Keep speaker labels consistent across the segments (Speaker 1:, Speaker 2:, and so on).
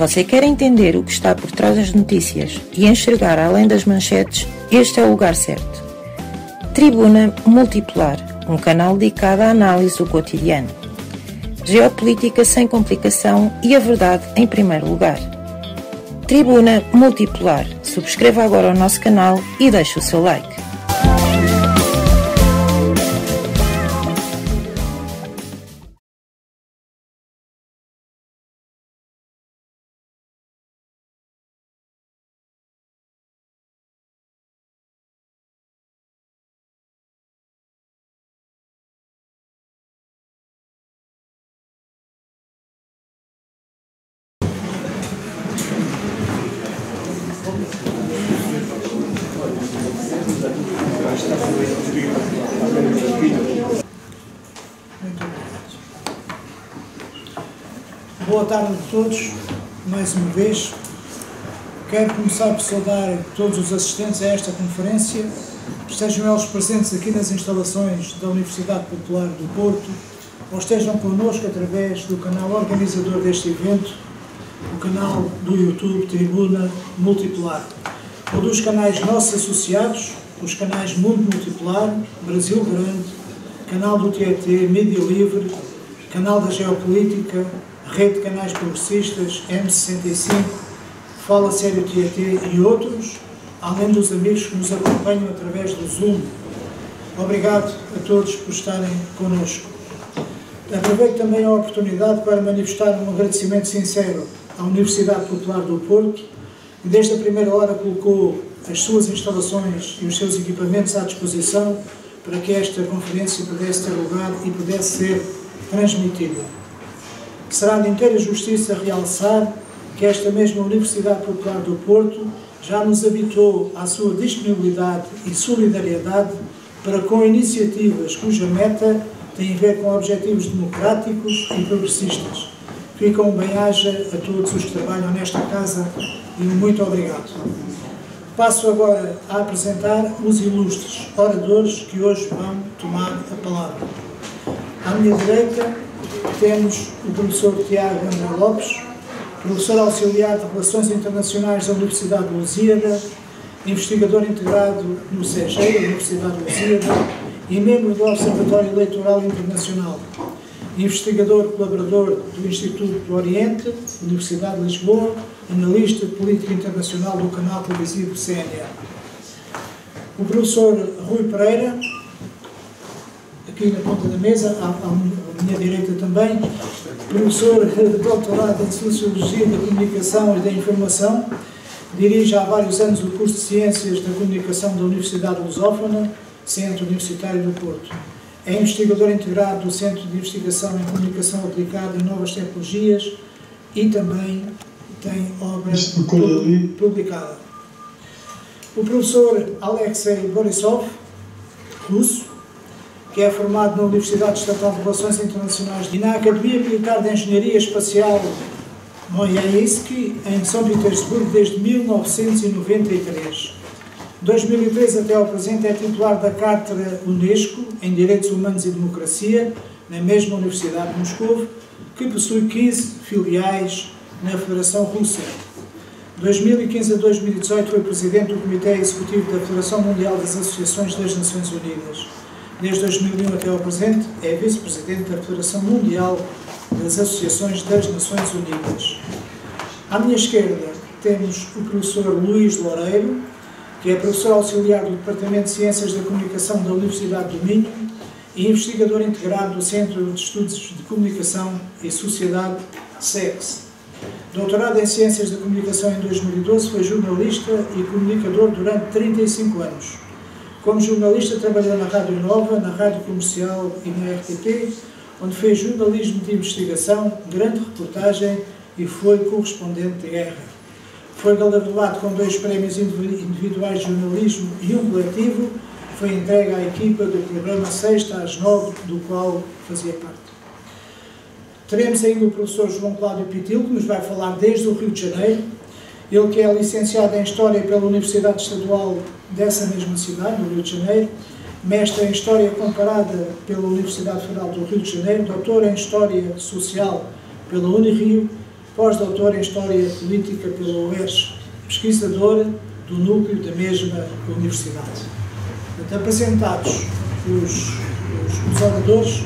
Speaker 1: você quer entender o que está por trás das notícias e enxergar além das manchetes, este é o lugar certo. Tribuna Multipolar, um canal dedicado à análise do cotidiano. Geopolítica sem complicação e a verdade em primeiro lugar. Tribuna Multipolar. Subscreva agora o nosso canal e deixe o seu like.
Speaker 2: Boa tarde a todos, mais uma vez. Quero começar por saudar todos os assistentes a esta conferência, estejam eles presentes aqui nas instalações da Universidade Popular do Porto, ou estejam connosco através do canal organizador deste evento, o canal do YouTube Tribuna Multipolar, ou dos canais nossos associados, os canais Mundo Multipolar, Brasil Grande, canal do TET, Mídia Livre, canal da Geopolítica, Rede de Canais Progressistas, M65, Fala Sério TET e outros, além dos amigos que nos acompanham através do Zoom. Obrigado a todos por estarem connosco. Aproveito também a oportunidade para manifestar um agradecimento sincero à Universidade Popular do Porto, que desde a primeira hora colocou as suas instalações e os seus equipamentos à disposição para que esta conferência pudesse ter lugar e pudesse ser transmitida. Será de inteira justiça realçar que esta mesma Universidade Popular do Porto já nos habitou à sua disponibilidade e solidariedade para com iniciativas cuja meta tem a ver com objetivos democráticos e progressistas. Fica um bem-aja a todos os que trabalham nesta casa e um muito obrigado. Passo agora a apresentar os ilustres oradores que hoje vão tomar a palavra. À minha direita temos o professor Tiago André Lopes, professor auxiliar de Relações Internacionais da Universidade de Lusíada, investigador integrado no CEGEI, Universidade de Lusíada, e membro do Observatório Eleitoral Internacional, investigador colaborador do Instituto do Oriente, Universidade de Lisboa, analista de política internacional do canal televisivo CNN. O professor Rui Pereira, aqui na ponta da mesa, à minha direita também, professor de doutorado em Sociologia da Comunicação e da Informação, dirige há vários anos o curso de Ciências da Comunicação da Universidade Lusófona, Centro Universitário do Porto. É investigador integrado do Centro de Investigação em Comunicação Aplicada e Novas Tecnologias e também tem obra publicada. O professor Alexei Borisov, russo, que é formado na Universidade Estatal de Relações Internacionais e na Academia Militar de Engenharia Espacial Moyaiski, em São Petersburgo, desde 1993. De 2003 até ao presente é titular da Cátedra Unesco em Direitos Humanos e Democracia, na mesma Universidade de Moscou, que possui 15 filiais na Federação Russa. De 2015 a 2018 foi presidente do Comitê Executivo da Federação Mundial das Associações das Nações Unidas. Desde 2001 até ao presente, é vice-presidente da Federação Mundial das Associações das Nações Unidas. À minha esquerda temos o professor Luís Loureiro, que é professor auxiliar do Departamento de Ciências da Comunicação da Universidade do Minho e investigador integrado do Centro de Estudos de Comunicação e Sociedade, SEX. Doutorado em Ciências da Comunicação em 2012, foi jornalista e comunicador durante 35 anos. Como jornalista, trabalhou na Rádio Nova, na Rádio Comercial e na RTP, onde fez jornalismo de investigação, grande reportagem e foi correspondente de guerra. Foi galardoado com 2 prémios individuais de jornalismo e um coletivo, foi entregue à equipa do programa Sexta às 9, do qual fazia parte. Teremos ainda o professor João Cláudio Pitil, que nos vai falar desde o Rio de Janeiro. Ele que é licenciado em História pela Universidade Estadual dessa mesma cidade, no Rio de Janeiro, mestre em História Comparada pela Universidade Federal do Rio de Janeiro, doutor em História Social pela Unirio, pós-doutor em História Política pela UERJ, pesquisador do núcleo da mesma universidade. Portanto, apresentados os oradores,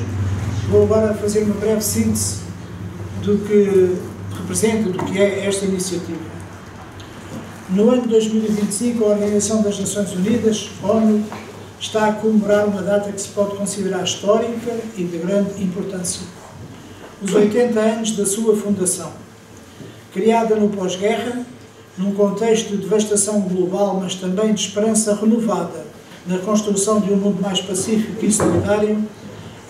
Speaker 2: vou agora fazer uma breve síntese do que representa, do que é esta iniciativa. No ano de 2025, a Organização das Nações Unidas, ONU, está a comemorar uma data que se pode considerar histórica e de grande importância. Os 80 anos da sua fundação. Criada no pós-guerra, num contexto de devastação global, mas também de esperança renovada na construção de um mundo mais pacífico e solidário,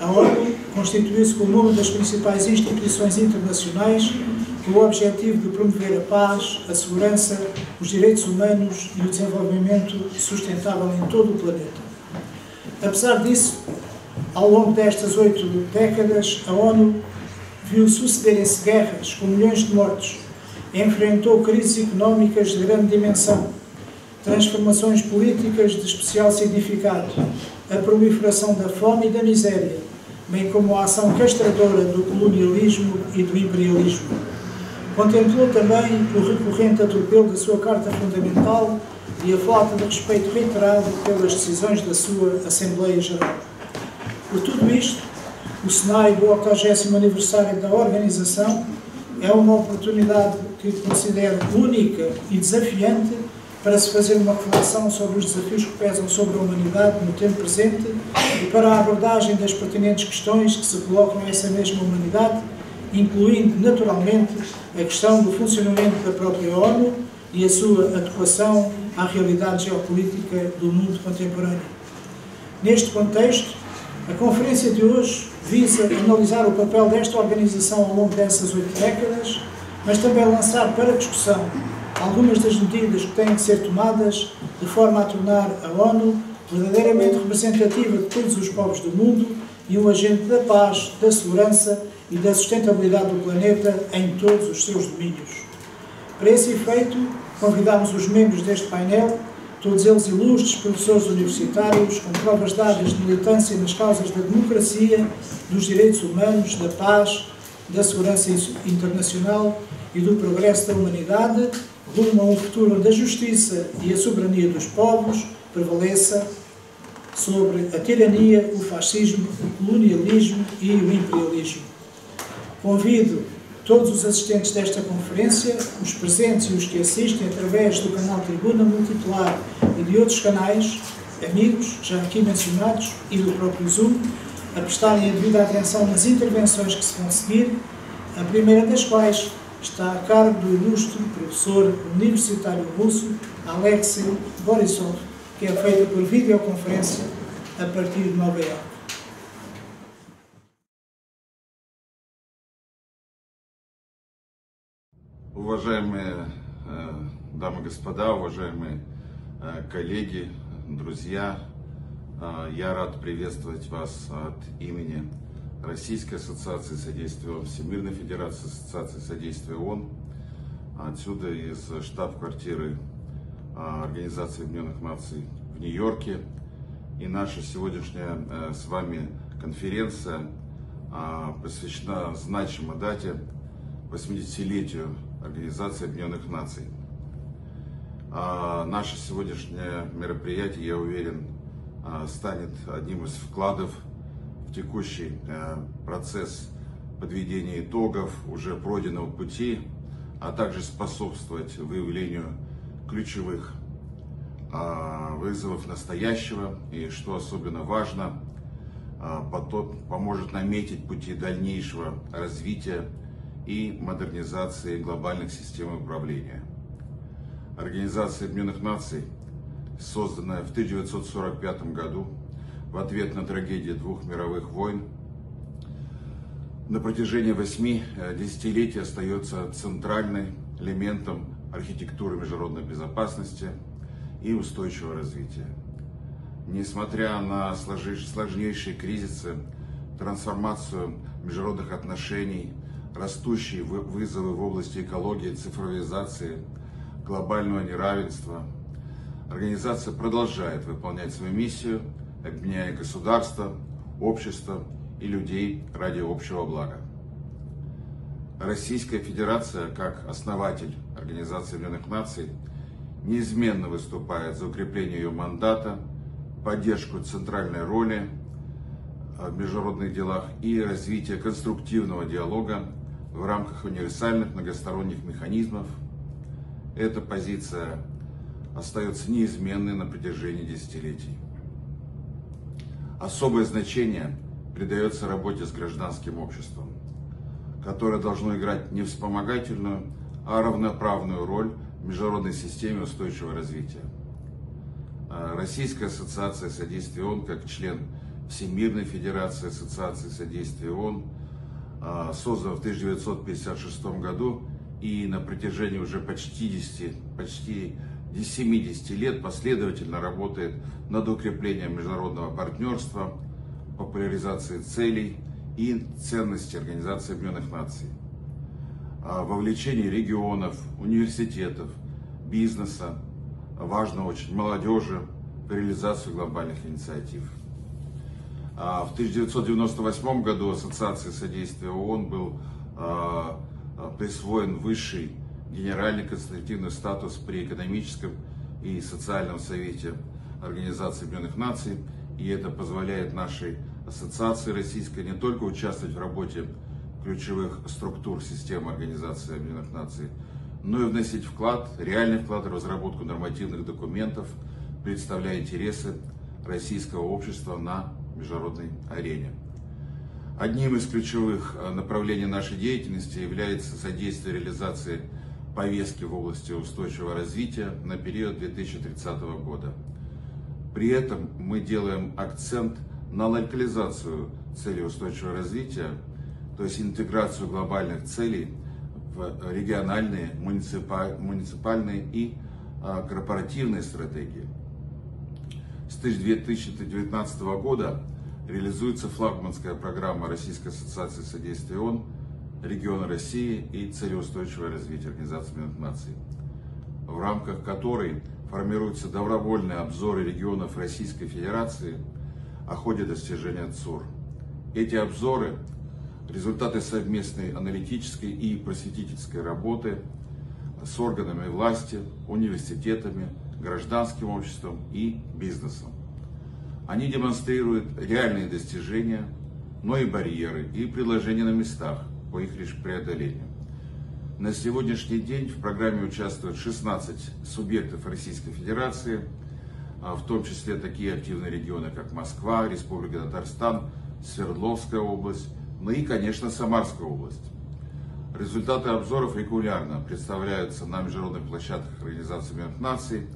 Speaker 2: a ONU constituiu-se como uma das principais instituições internacionais com o objetivo de promover a paz, a segurança, os direitos humanos e o desenvolvimento sustentável em todo o planeta. Apesar disso, ao longo destas 8 décadas, a ONU viu sucederem-se guerras com milhões de mortos, enfrentou crises económicas de grande dimensão, transformações políticas de especial significado, a proliferação da fome e da miséria, bem como a ação castradora do colonialismo e do imperialismo. Contemplou também o recorrente atropelo da sua Carta Fundamental e a falta de respeito reiterado pelas decisões da sua Assembleia Geral. Por tudo isto, o cenário do 80º aniversário da organização é uma oportunidade que considero única e desafiante para se fazer uma reflexão sobre os desafios que pesam sobre a humanidade no tempo presente e para a abordagem das pertinentes questões que se colocam a essa mesma humanidade, incluindo, naturalmente, a questão do funcionamento da própria ONU e a sua adequação à realidade geopolítica do mundo contemporâneo. Neste contexto, a conferência de hoje visa analisar o papel desta organização ao longo dessas 8 décadas, mas também lançar para discussão algumas das medidas que têm que ser tomadas de forma a tornar a ONU verdadeiramente representativa de todos os povos do mundo e um agente da paz, da segurança e da sustentabilidade do planeta em todos os seus domínios. Para esse efeito, convidámos os membros deste painel, todos eles ilustres professores universitários, com provas dadas de militância nas causas da democracia, dos direitos humanos, da paz, da segurança internacional e do progresso da humanidade, rumo a um futuro onde a justiça e a soberania dos povos prevaleça sobre a tirania, o fascismo, o colonialismo e o imperialismo. Convido todos os assistentes desta conferência, os presentes e os que assistem através do canal Tribuna Multipolar e de outros canais, amigos, já aqui mencionados, e do próprio Zoom, a prestarem a devida atenção nas intervenções que se vão seguir, a primeira das quais está a cargo do ilustre professor universitário russo Alexei Borisov, que é feita por videoconferência a partir de Nova Iorque.
Speaker 3: Уважаемые дамы и господа, уважаемые коллеги, друзья, я рад приветствовать вас от имени Российской ассоциации содействия ООН, Всемирной Федерации Ассоциации содействия ООН, отсюда из штаб-квартиры Организации Объединенных Наций в Нью-Йорке. И наша сегодняшняя с вами конференция посвящена значимой дате 80-летию Организации Объединенных Наций. Наше сегодняшнее мероприятие, я уверен, станет одним из вкладов в текущий процесс подведения итогов уже пройденного пути, а также способствовать выявлению ключевых вызовов настоящего и, что особенно важно, поможет наметить пути дальнейшего развития и модернизации глобальных систем управления. Организация Объединенных Наций, созданная в 1945 году в ответ на трагедию 2 мировых войн, на протяжении 8 десятилетий остается центральным элементом архитектуры международной безопасности и устойчивого развития. Несмотря на сложнейшие кризисы, трансформацию международных отношений, растущие вызовы в области экологии, цифровизации, глобального неравенства, организация продолжает выполнять свою миссию, объединяя государства, общество и людей ради общего блага. Российская Федерация, как основатель Организации Объединенных Наций, неизменно выступает за укрепление ее мандата, поддержку центральной роли в международных делах и развитие конструктивного диалога в рамках универсальных многосторонних механизмов. Эта позиция остается неизменной на протяжении десятилетий. Особое значение придается работе с гражданским обществом, которое должно играть не вспомогательную, а равноправную роль в международной системе устойчивого развития. Российская ассоциация содействия ООН, как член Всемирной Федерации Ассоциации содействия ООН, создана в 1956 году и на протяжении уже почти 70 лет последовательно работает над укреплением международного партнерства, популяризацией целей и ценностей Организации Объединенных Наций, вовлечение регионов, университетов, бизнеса, важно очень, молодежи в реализацию глобальных инициатив. В 1998 году Ассоциации содействия ООН был присвоен высший генеральный консультативный статус при экономическом и социальном совете Организации Объединенных Наций, и это позволяет нашей ассоциации российской не только участвовать в работе ключевых структур системы Организации Объединенных Наций, но и вносить вклад, реальный вклад в разработку нормативных документов, представляя интересы российского общества на международной арене. Одним из ключевых направлений нашей деятельности является содействие реализации повестки в области устойчивого развития на период 2030 года. При этом мы делаем акцент на локализацию целей устойчивого развития, то есть интеграцию глобальных целей в региональные, муниципальные и корпоративные стратегии. С 2019 года реализуется флагманская программа Российской ассоциации содействия ООН «Регионы России и целеустойчивое развитие Организации Объединенных Наций», в рамках которой формируются добровольные обзоры регионов Российской Федерации о ходе достижения ЦУР. Эти обзоры – результаты совместной аналитической и просветительской работы с органами власти, университетами, гражданским обществом и бизнесом. Они демонстрируют реальные достижения, но и барьеры, и предложения на местах по их преодолению. На сегодняшний день в программе участвуют 16 субъектов Российской Федерации, в том числе такие активные регионы, как Москва, Республика Татарстан, Свердловская область, ну и, конечно, Самарская область. Результаты обзоров регулярно представляются на международных площадках Организации Объединенных Наций,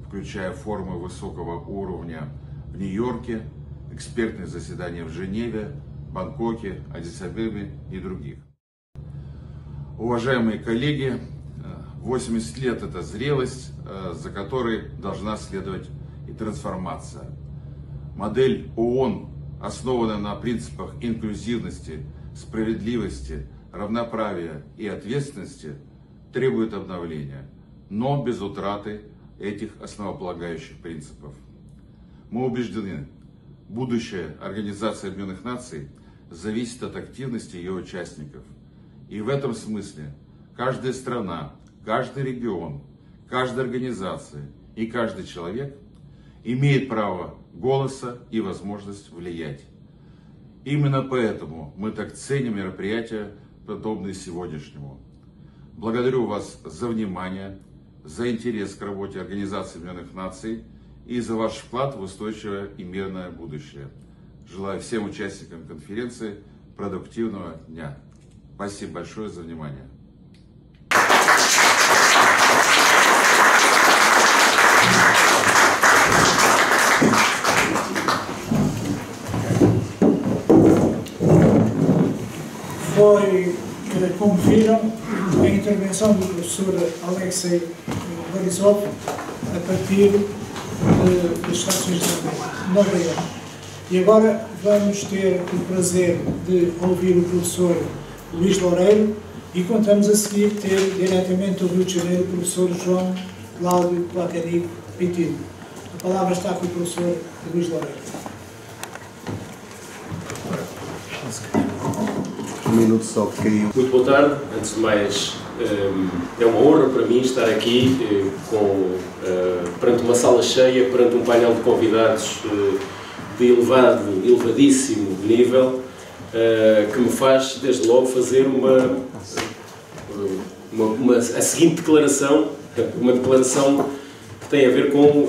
Speaker 3: включая форумы высокого уровня в Нью-Йорке, экспертные заседания в Женеве, Бангкоке, Аддис-Абебе и других. Уважаемые коллеги, 80 лет – это зрелость, за которой должна следовать и трансформация. Модель ООН, основанная на принципах инклюзивности, справедливости, равноправия и ответственности, требует обновления, но без утраты этих основополагающих принципов. Мы убеждены, будущее Организации Объединенных Наций зависит от активности ее участников. И в этом смысле каждая страна, каждый регион, каждая организация и каждый человек имеет право голоса и возможность влиять. Именно поэтому мы так ценим мероприятия, подобные сегодняшнему. Благодарю вас за внимание, за интерес к работе Организации Объединенных Наций и за ваш вклад в устойчивое и мирное будущее. Желаю всем участникам конференции продуктивного дня. Спасибо большое за внимание.
Speaker 2: Foi, como viram, a intervenção do professor Alexei Borisov a partir das estações de Noruega. E agora vamos ter o prazer de ouvir o professor Luís Loureiro e contamos a seguir ter diretamente do Rio de Janeiro o professor João Cláudio Platanico Pitido. A palavra está com o professor Luís Loureiro.
Speaker 4: Um minuto só que caiu.
Speaker 5: Muito boa tarde. Antes de mais, é uma honra para mim estar aqui perante uma sala cheia, perante um painel de convidados de elevadíssimo nível, que me faz, desde logo, fazer a seguinte declaração, uma declaração que tem a ver com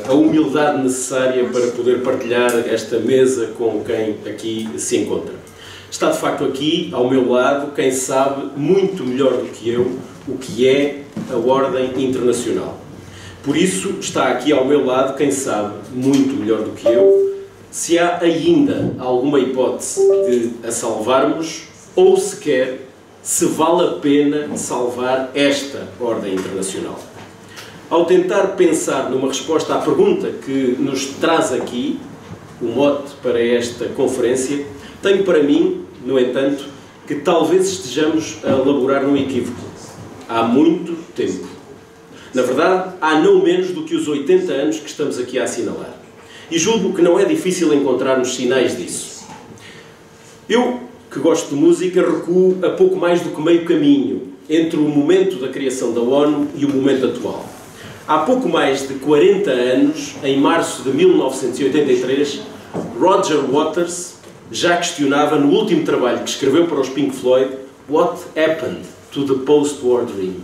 Speaker 5: a humildade necessária para poder partilhar esta mesa com quem aqui se encontra. Está de facto aqui, ao meu lado, quem sabe muito melhor do que eu o que é a ordem internacional. Por isso, está aqui ao meu lado quem sabe muito melhor do que eu se há ainda alguma hipótese de a salvarmos ou sequer se vale a pena salvar esta ordem internacional. Ao tentar pensar numa resposta à pergunta que nos traz aqui, o mote para esta conferência, tenho para mim, no entanto, que talvez estejamos a elaborar um equívoco. Há muito tempo. Na verdade, há não menos do que os 80 anos que estamos aqui a assinalar. E julgo que não é difícil encontrarmos sinais disso. Eu, que gosto de música, recuo a pouco mais do que meio caminho entre o momento da criação da ONU e o momento atual. Há pouco mais de 40 anos, em março de 1983, Roger Waters já questionava no último trabalho que escreveu para os Pink Floyd What Happened to the Post-War Dream.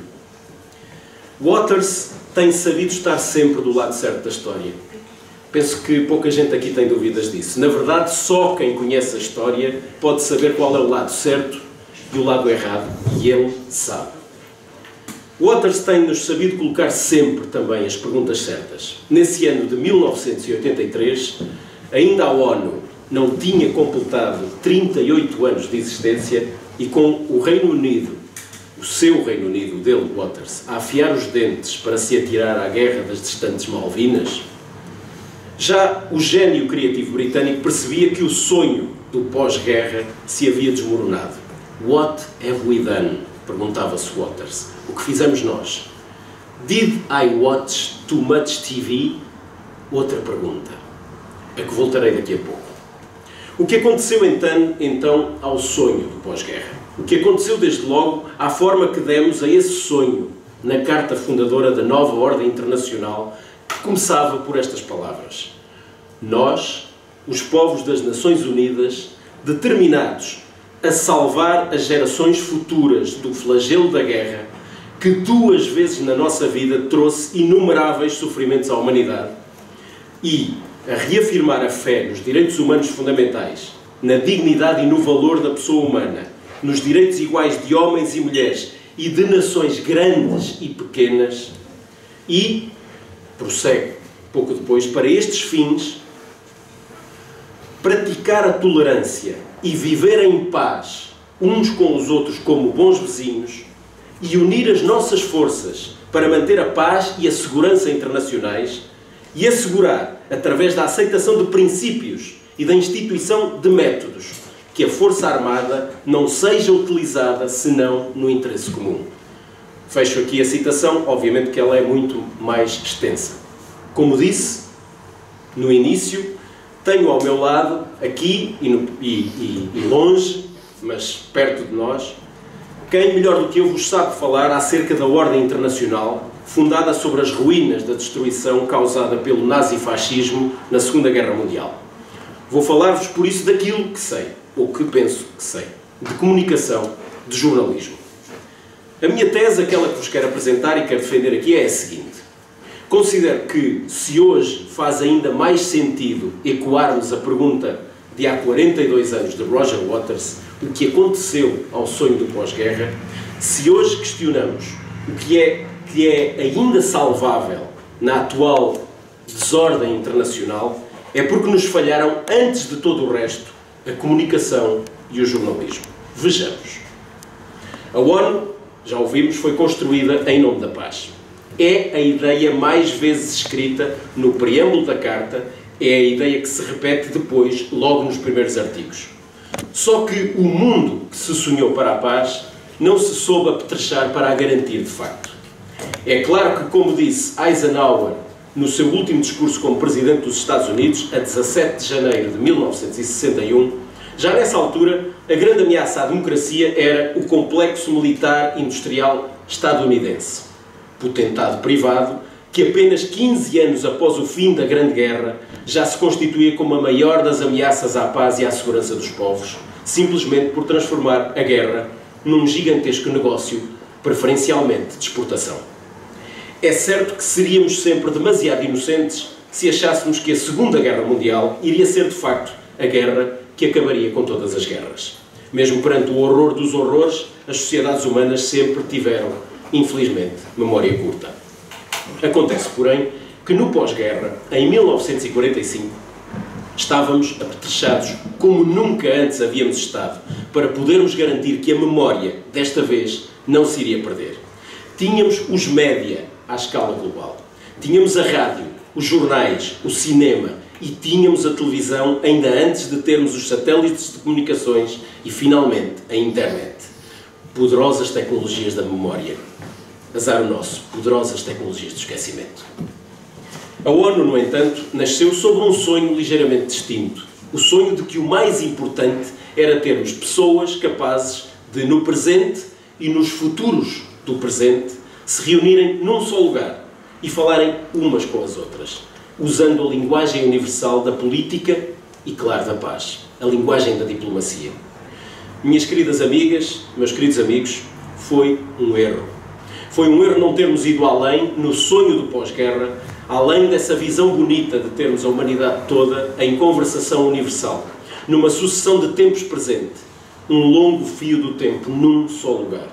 Speaker 5: Waters tem sabido estar sempre do lado certo da história. Penso que pouca gente aqui tem dúvidas disso. Na verdade, só quem conhece a história pode saber qual é o lado certo e o lado errado, e ele sabe. Waters tem-nos sabido colocar sempre também as perguntas certas. Nesse ano de 1983, ainda a ONU não tinha completado 38 anos de existência e com o Reino Unido, o seu Reino Unido, dele, Waters, a afiar os dentes para se atirar à guerra das distantes Malvinas, já o gênio criativo britânico percebia que o sonho do pós-guerra se havia desmoronado. What have we done? Perguntava-se Waters. O que fizemos nós? Did I watch too much TV? Outra pergunta, a que voltarei daqui a pouco. O que aconteceu então ao sonho do pós-guerra? O que aconteceu desde logo à forma que demos a esse sonho na carta fundadora da nova ordem internacional, que começava por estas palavras: nós, os povos das Nações Unidas, determinados a salvar as gerações futuras do flagelo da guerra, que 2 vezes na nossa vida trouxe inumeráveis sofrimentos à humanidade, e a reafirmar a fé nos direitos humanos fundamentais, na dignidade e no valor da pessoa humana, nos direitos iguais de homens e mulheres e de nações grandes e pequenas, e prossegue pouco depois, para estes fins, praticar a tolerância e viver em paz uns com os outros como bons vizinhos e unir as nossas forças para manter a paz e a segurança internacionais e assegurar, através da aceitação de princípios e da instituição de métodos, que a Força Armada não seja utilizada senão no interesse comum. Fecho aqui a citação, obviamente que ela é muito mais extensa. Como disse no início, tenho ao meu lado, aqui e longe, mas perto de nós, quem melhor do que eu vos sabe falar acerca da ordem internacional, fundada sobre as ruínas da destruição causada pelo nazifascismo na Segunda Guerra Mundial. Vou falar-vos, por isso, daquilo que sei, ou que penso que sei, de comunicação, de jornalismo. A minha tese, aquela que vos quero apresentar e quero defender aqui, é a seguinte. Considero que, se hoje faz ainda mais sentido ecoarmos a pergunta de há 42 anos de Roger Waters, o que aconteceu ao sonho do pós-guerra, se hoje questionamos o que é ainda salvável na atual desordem internacional, é porque nos falharam, antes de todo o resto, a comunicação e o jornalismo. Vejamos. A ONU, já ouvimos, foi construída em nome da paz. É a ideia mais vezes escrita no preâmbulo da Carta, é a ideia que se repete depois, logo nos primeiros artigos. Só que o mundo que se sonhou para a paz não se soube apetrechar para a garantir de facto. É claro que, como disse Eisenhower no seu último discurso como Presidente dos Estados Unidos, a 17 de janeiro de 1961, Já nessa altura, a grande ameaça à democracia era o complexo militar industrial estadunidense, potentado privado, que apenas 15 anos após o fim da Grande Guerra já se constituía como a maior das ameaças à paz e à segurança dos povos, simplesmente por transformar a guerra num gigantesco negócio, preferencialmente de exportação. É certo que seríamos sempre demasiado inocentes se achássemos que a Segunda Guerra Mundial iria ser de facto a guerra que acabaria com todas as guerras. Mesmo perante o horror dos horrores, as sociedades humanas sempre tiveram, infelizmente, memória curta. Acontece, porém, que no pós-guerra, em 1945, estávamos apetrechados como nunca antes havíamos estado, para podermos garantir que a memória, desta vez, não se iria perder. Tínhamos os média à escala global. Tínhamos a rádio, os jornais, o cinema e tínhamos a televisão ainda antes de termos os satélites de comunicações e, finalmente, a internet. Poderosas tecnologias da memória. Azar o nosso, poderosas tecnologias do esquecimento. A ONU, no entanto, nasceu sobre um sonho ligeiramente distinto. O sonho de que o mais importante era termos pessoas capazes de, no presente e nos futuros do presente, se reunirem num só lugar e falarem umas com as outras, usando a linguagem universal da política e, claro, da paz, a linguagem da diplomacia. Minhas queridas amigas, meus queridos amigos, foi um erro. Foi um erro não termos ido além no sonho do pós-guerra, além dessa visão bonita de termos a humanidade toda em conversação universal, numa sucessão de tempos presente, um longo fio do tempo num só lugar.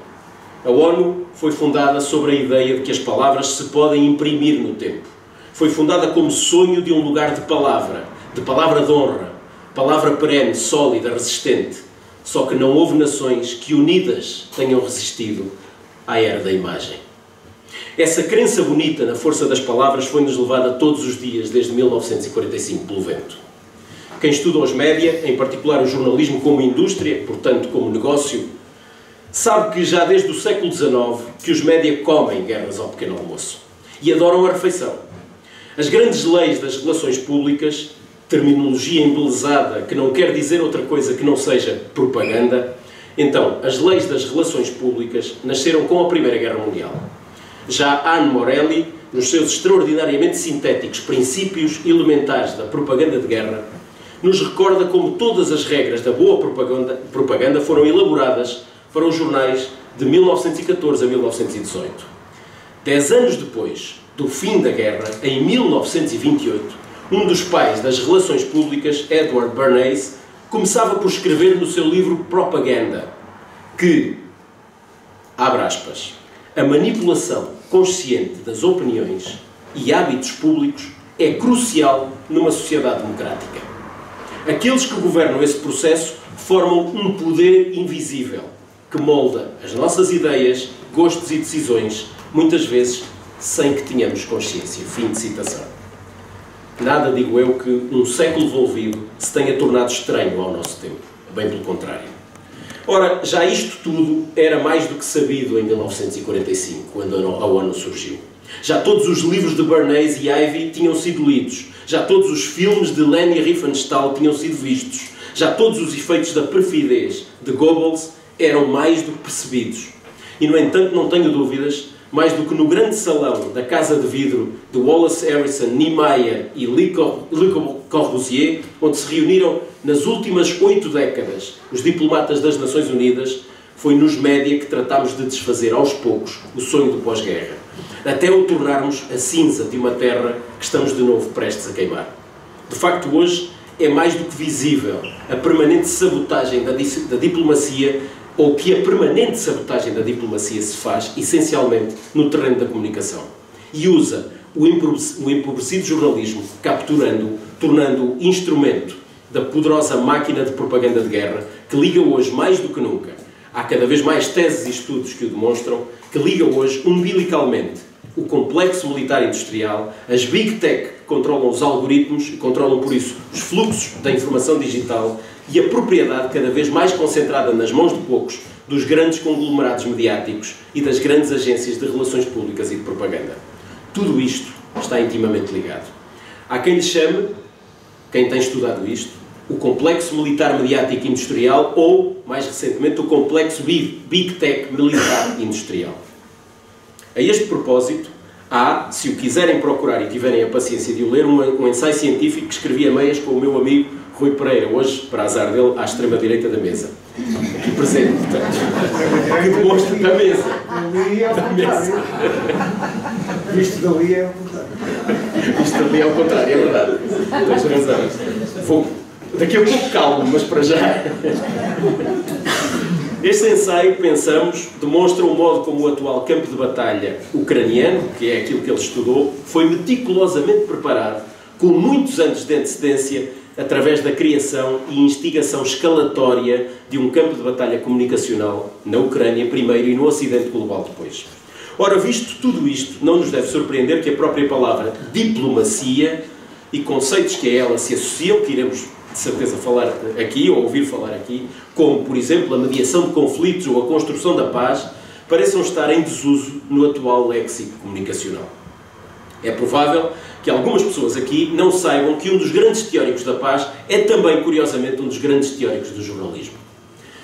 Speaker 5: A ONU foi fundada sobre a ideia de que as palavras se podem imprimir no tempo. Foi fundada como sonho de um lugar de palavra de honra, palavra perene, sólida, resistente. Só que não houve nações que unidas tenham resistido à era da imagem. Essa crença bonita na força das palavras foi-nos levada todos os dias desde 1945 pelo vento. Quem estuda os média, em particular o jornalismo como indústria, portanto como negócio, sabe que já desde o século XIX que os média comem guerras ao pequeno almoço e adoram a refeição. As grandes leis das relações públicas, terminologia embelezada que não quer dizer outra coisa que não seja propaganda, então, as leis das relações públicas nasceram com a Primeira Guerra Mundial. Já Anne Morelli, nos seus extraordinariamente sintéticos princípios elementares da propaganda de guerra, nos recorda como todas as regras da boa propaganda foram elaboradas para os jornais de 1914 a 1918. 10 anos depois do fim da guerra, em 1928, um dos pais das relações públicas, Edward Bernays, começava por escrever no seu livro Propaganda que, abre aspas, a manipulação consciente das opiniões e hábitos públicos é crucial numa sociedade democrática. Aqueles que governam esse processo formam um poder invisível que molda as nossas ideias, gostos e decisões, muitas vezes sem que tenhamos consciência. Fim de citação. Nada, digo eu, que um século envolvido se tenha tornado estranho ao nosso tempo. Bem pelo contrário. Ora, já isto tudo era mais do que sabido em 1945, quando a ONU surgiu. Já todos os livros de Bernays e Ivey tinham sido lidos. Já todos os filmes de Leni Riefenstahl tinham sido vistos. Já todos os efeitos da perfidez de Goebbels eram mais do que percebidos. E, no entanto, não tenho dúvidas, mais do que no grande salão da Casa de Vidro de Wallace Harrison, Niemeyer e Le Corbusier, onde se reuniram nas últimas 8 décadas os diplomatas das Nações Unidas, foi nos média que tratámos de desfazer aos poucos o sonho do pós-guerra, até o tornarmos a cinza de uma terra que estamos de novo prestes a queimar. De facto, hoje é mais do que visível a permanente sabotagem da diplomacia, ou que a permanente sabotagem da diplomacia se faz, essencialmente, no terreno da comunicação. E usa o empobrecido jornalismo, capturando-o, tornando-o instrumento da poderosa máquina de propaganda de guerra, que liga hoje, mais do que nunca, há cada vez mais teses e estudos que o demonstram, que liga hoje, umbilicalmente, o complexo militar industrial, as Big Tech que controlam os algoritmos e controlam, por isso, os fluxos da informação digital, e a propriedade cada vez mais concentrada nas mãos de poucos dos grandes conglomerados mediáticos e das grandes agências de relações públicas e de propaganda. Tudo isto está intimamente ligado. Há quem lhe chame, quem tem estudado isto, o complexo militar mediático industrial ou, mais recentemente, o complexo Big Tech militar industrial. A este propósito, há, se o quiserem procurar e tiverem a paciência de o ler, um ensaio científico que escrevi a meias com o meu amigo Rui Pereira, hoje, para azar dele, à extrema-direita da mesa. Aqui presente, portanto. Que demonstra da mesa.
Speaker 2: Ali é ao contrário. Isto dali é ao contrário.
Speaker 5: Isto ali é ao contrário, é verdade. Tens razão. Daqui a pouco calmo, mas para já. Este ensaio, pensamos, demonstra o modo como o atual campo de batalha ucraniano, que é aquilo que ele estudou, foi meticulosamente preparado, com muitos anos de antecedência, através da criação e instigação escalatória de um campo de batalha comunicacional na Ucrânia primeiro e no Ocidente global depois. Ora, visto tudo isto, não nos deve surpreender que a própria palavra diplomacia e conceitos que a ela se associam, que iremos de certeza falar aqui, ou ouvir falar aqui, como, por exemplo, a mediação de conflitos ou a construção da paz, pareçam estar em desuso no atual léxico comunicacional. É provável que algumas pessoas aqui não saibam que um dos grandes teóricos da paz é também, curiosamente, um dos grandes teóricos do jornalismo.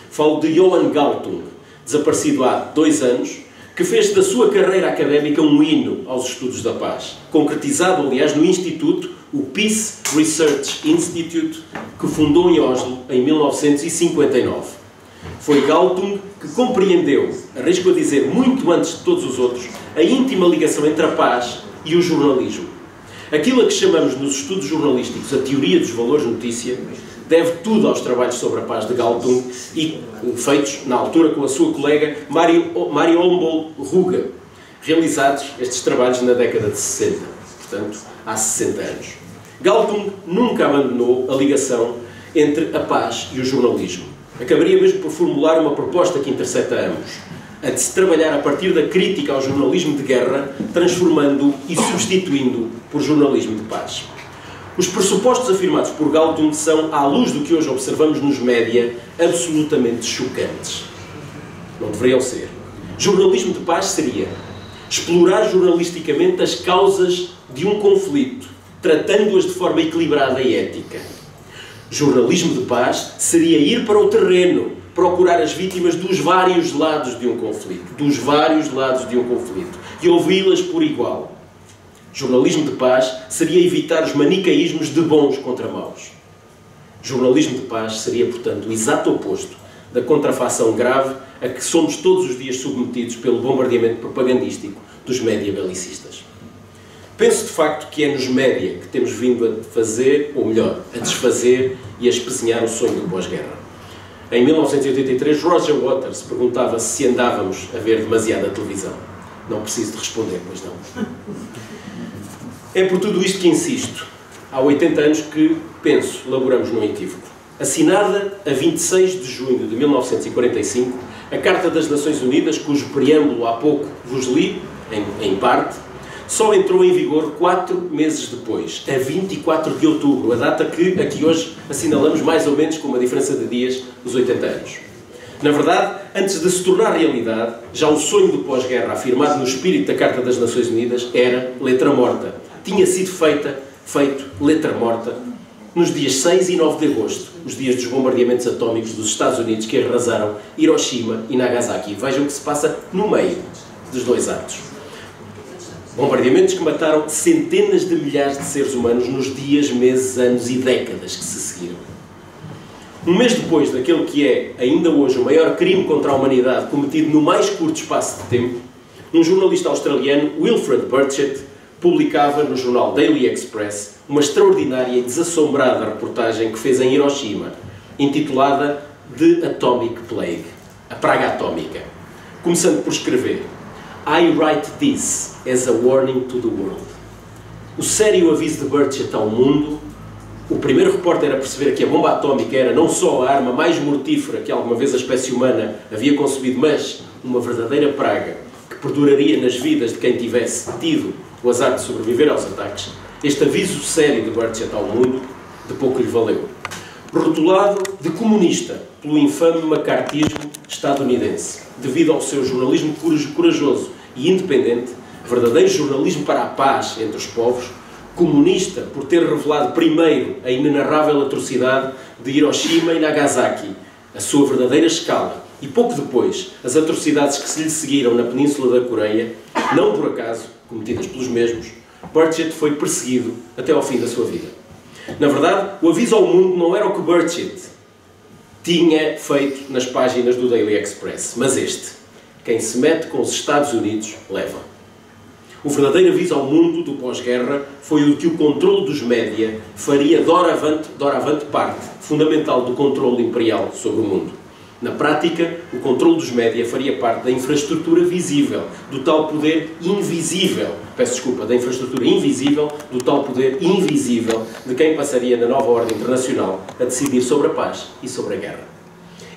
Speaker 5: Falo de Johan Galtung, desaparecido há 2 anos, que fez da sua carreira académica um hino aos estudos da paz, concretizado, aliás, no Instituto, o Peace Research Institute, que fundou em Oslo em 1959. Foi Galtung que compreendeu, arrisco a dizer, muito antes de todos os outros, a íntima ligação entre a paz e o jornalismo. Aquilo a que chamamos nos estudos jornalísticos a teoria dos valores de notícia deve tudo aos trabalhos sobre a paz de Galtung e feitos, na altura, com a sua colega Mari Holmboe Ruge, realizados estes trabalhos na década de 60, portanto, há 60 anos. Galtung nunca abandonou a ligação entre a paz e o jornalismo. Acabaria mesmo por formular uma proposta que intercepta ambos, a de se trabalhar a partir da crítica ao jornalismo de guerra, transformando-o e substituindo-o por jornalismo de paz. Os pressupostos afirmados por Galtung são, à luz do que hoje observamos nos média, absolutamente chocantes. Não deveriam ser. Jornalismo de paz seria explorar jornalisticamente as causas de um conflito, tratando-as de forma equilibrada e ética. Jornalismo de paz seria ir para o terreno, procurar as vítimas dos vários lados de um conflito, e ouvi-las por igual. Jornalismo de paz seria evitar os manicaísmos de bons contra maus. Jornalismo de paz seria, portanto, o exato oposto da contrafação grave a que somos todos os dias submetidos pelo bombardeamento propagandístico dos média belicistas. Penso, de facto, que é nos média que temos vindo a fazer, ou melhor, a desfazer e a espezinhar o sonho do pós-guerra. Em 1983, Roger Waters perguntava se andávamos a ver demasiada televisão. Não preciso de responder, pois não. É por tudo isto que insisto. Há 80 anos que, penso, laboramos num equívoco. Assinada a 26 de junho de 1945, a Carta das Nações Unidas, cujo preâmbulo há pouco vos li, em parte, só entrou em vigor 4 meses depois, a 24 de outubro, a data que aqui hoje assinalamos mais ou menos com uma diferença de dias dos 80 anos. Na verdade, antes de se tornar realidade, já o sonho do pós-guerra, afirmado no espírito da Carta das Nações Unidas, era letra morta. Tinha sido feito letra morta nos dias 6 e 9 de agosto, os dias dos bombardeamentos atómicos dos Estados Unidos que arrasaram Hiroshima e Nagasaki. Vejam o que se passa no meio dos 2 atos. Bombardeamentos que mataram centenas de milhares de seres humanos nos dias, meses, anos e décadas que se seguiram. Um mês depois daquele que é, ainda hoje, o maior crime contra a humanidade cometido no mais curto espaço de tempo, um jornalista australiano, Wilfred Burchett, publicava no jornal Daily Express uma extraordinária e desassombrada reportagem que fez em Hiroshima, intitulada The Atomic Plague, a praga atómica, começando por escrever: I write this as a warning to the world. O sério aviso de Burchett ao mundo, o primeiro repórter a perceber que a bomba atómica era não só a arma mais mortífera que alguma vez a espécie humana havia concebido, mas uma verdadeira praga que perduraria nas vidas de quem tivesse tido o azar de sobreviver aos ataques. Este aviso sério de Burchett ao mundo de pouco lhe valeu. Rotulado de comunista pelo infame macartismo estadunidense, devido ao seu jornalismo corajoso e independente, verdadeiro jornalismo para a paz entre os povos, comunista por ter revelado primeiro a inenarrável atrocidade de Hiroshima e Nagasaki, a sua verdadeira escala, e pouco depois as atrocidades que se lhe seguiram na Península da Coreia, não por acaso cometidas pelos mesmos, Burchett foi perseguido até ao fim da sua vida. Na verdade, o aviso ao mundo não era o que Burchett tinha feito nas páginas do Daily Express, mas este: quem se mete com os Estados Unidos, leva. O verdadeiro aviso ao mundo do pós-guerra foi o de que o controle dos média faria doravante parte fundamental do controle imperial sobre o mundo. Na prática, o controle dos média faria parte da infraestrutura visível, do tal poder invisível, da infraestrutura invisível, do tal poder invisível de quem passaria na nova ordem internacional a decidir sobre a paz e sobre a guerra.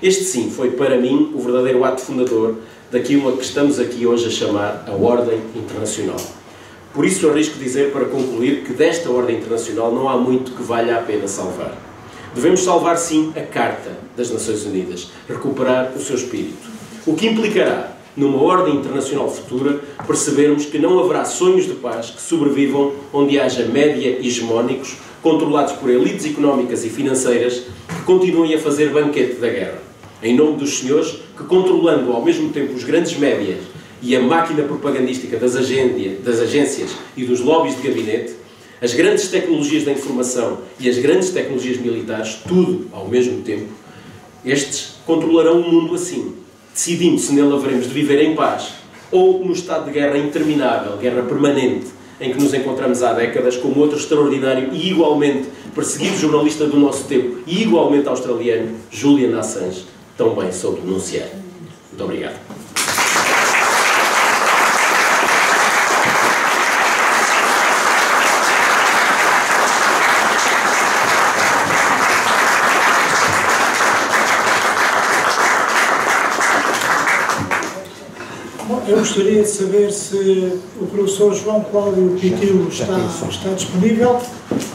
Speaker 5: Este sim foi para mim o verdadeiro ato fundador daquilo a que estamos aqui hoje a chamar a ordem internacional. Por isso arrisco dizer, para concluir, que desta ordem internacional não há muito que valha a pena salvar. Devemos salvar, sim, a Carta das Nações Unidas, recuperar o seu espírito. O que implicará, numa ordem internacional futura, percebermos que não haverá sonhos de paz que sobrevivam onde haja média hegemónicos, controlados por elites económicas e financeiras, que continuem a fazer banquete da guerra. Em nome dos senhores que, controlando ao mesmo tempo os grandes médias e a máquina propagandística das agências e dos lobbies de gabinete, as grandes tecnologias da informação e as grandes tecnologias militares, tudo ao mesmo tempo, estes controlarão o mundo assim, decidindo se nele haveremos de viver em paz ou no estado de guerra interminável, guerra permanente, em que nos encontramos há décadas, como outro extraordinário e igualmente perseguido jornalista do nosso tempo e igualmente australiano, Julian Assange, tão bem soube denunciar. Muito obrigado.
Speaker 2: Eu gostaria de saber se o professor João Cláudio Pitiu está disponível,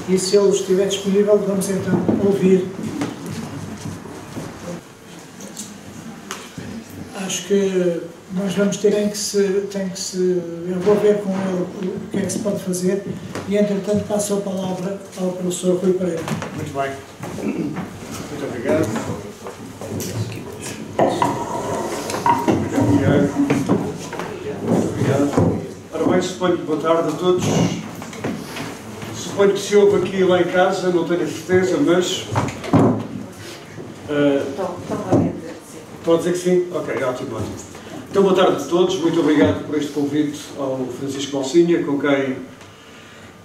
Speaker 2: e se ele estiver disponível vamos então ouvir. Acho que nós vamos ter que se envolver com ele o que é que se pode fazer, e entretanto passo a palavra ao professor Rui Pereira.
Speaker 4: Muito bem. Muito obrigado. Ora bem, suponho que boa tarde a todos. Suponho que se houve aqui lá em casa, não tenho a certeza, mas... Pode dizer que sim? Ok, ótimo, ótimo. Então, boa tarde a todos. Muito obrigado por este convite ao Francisco Balsinha, com quem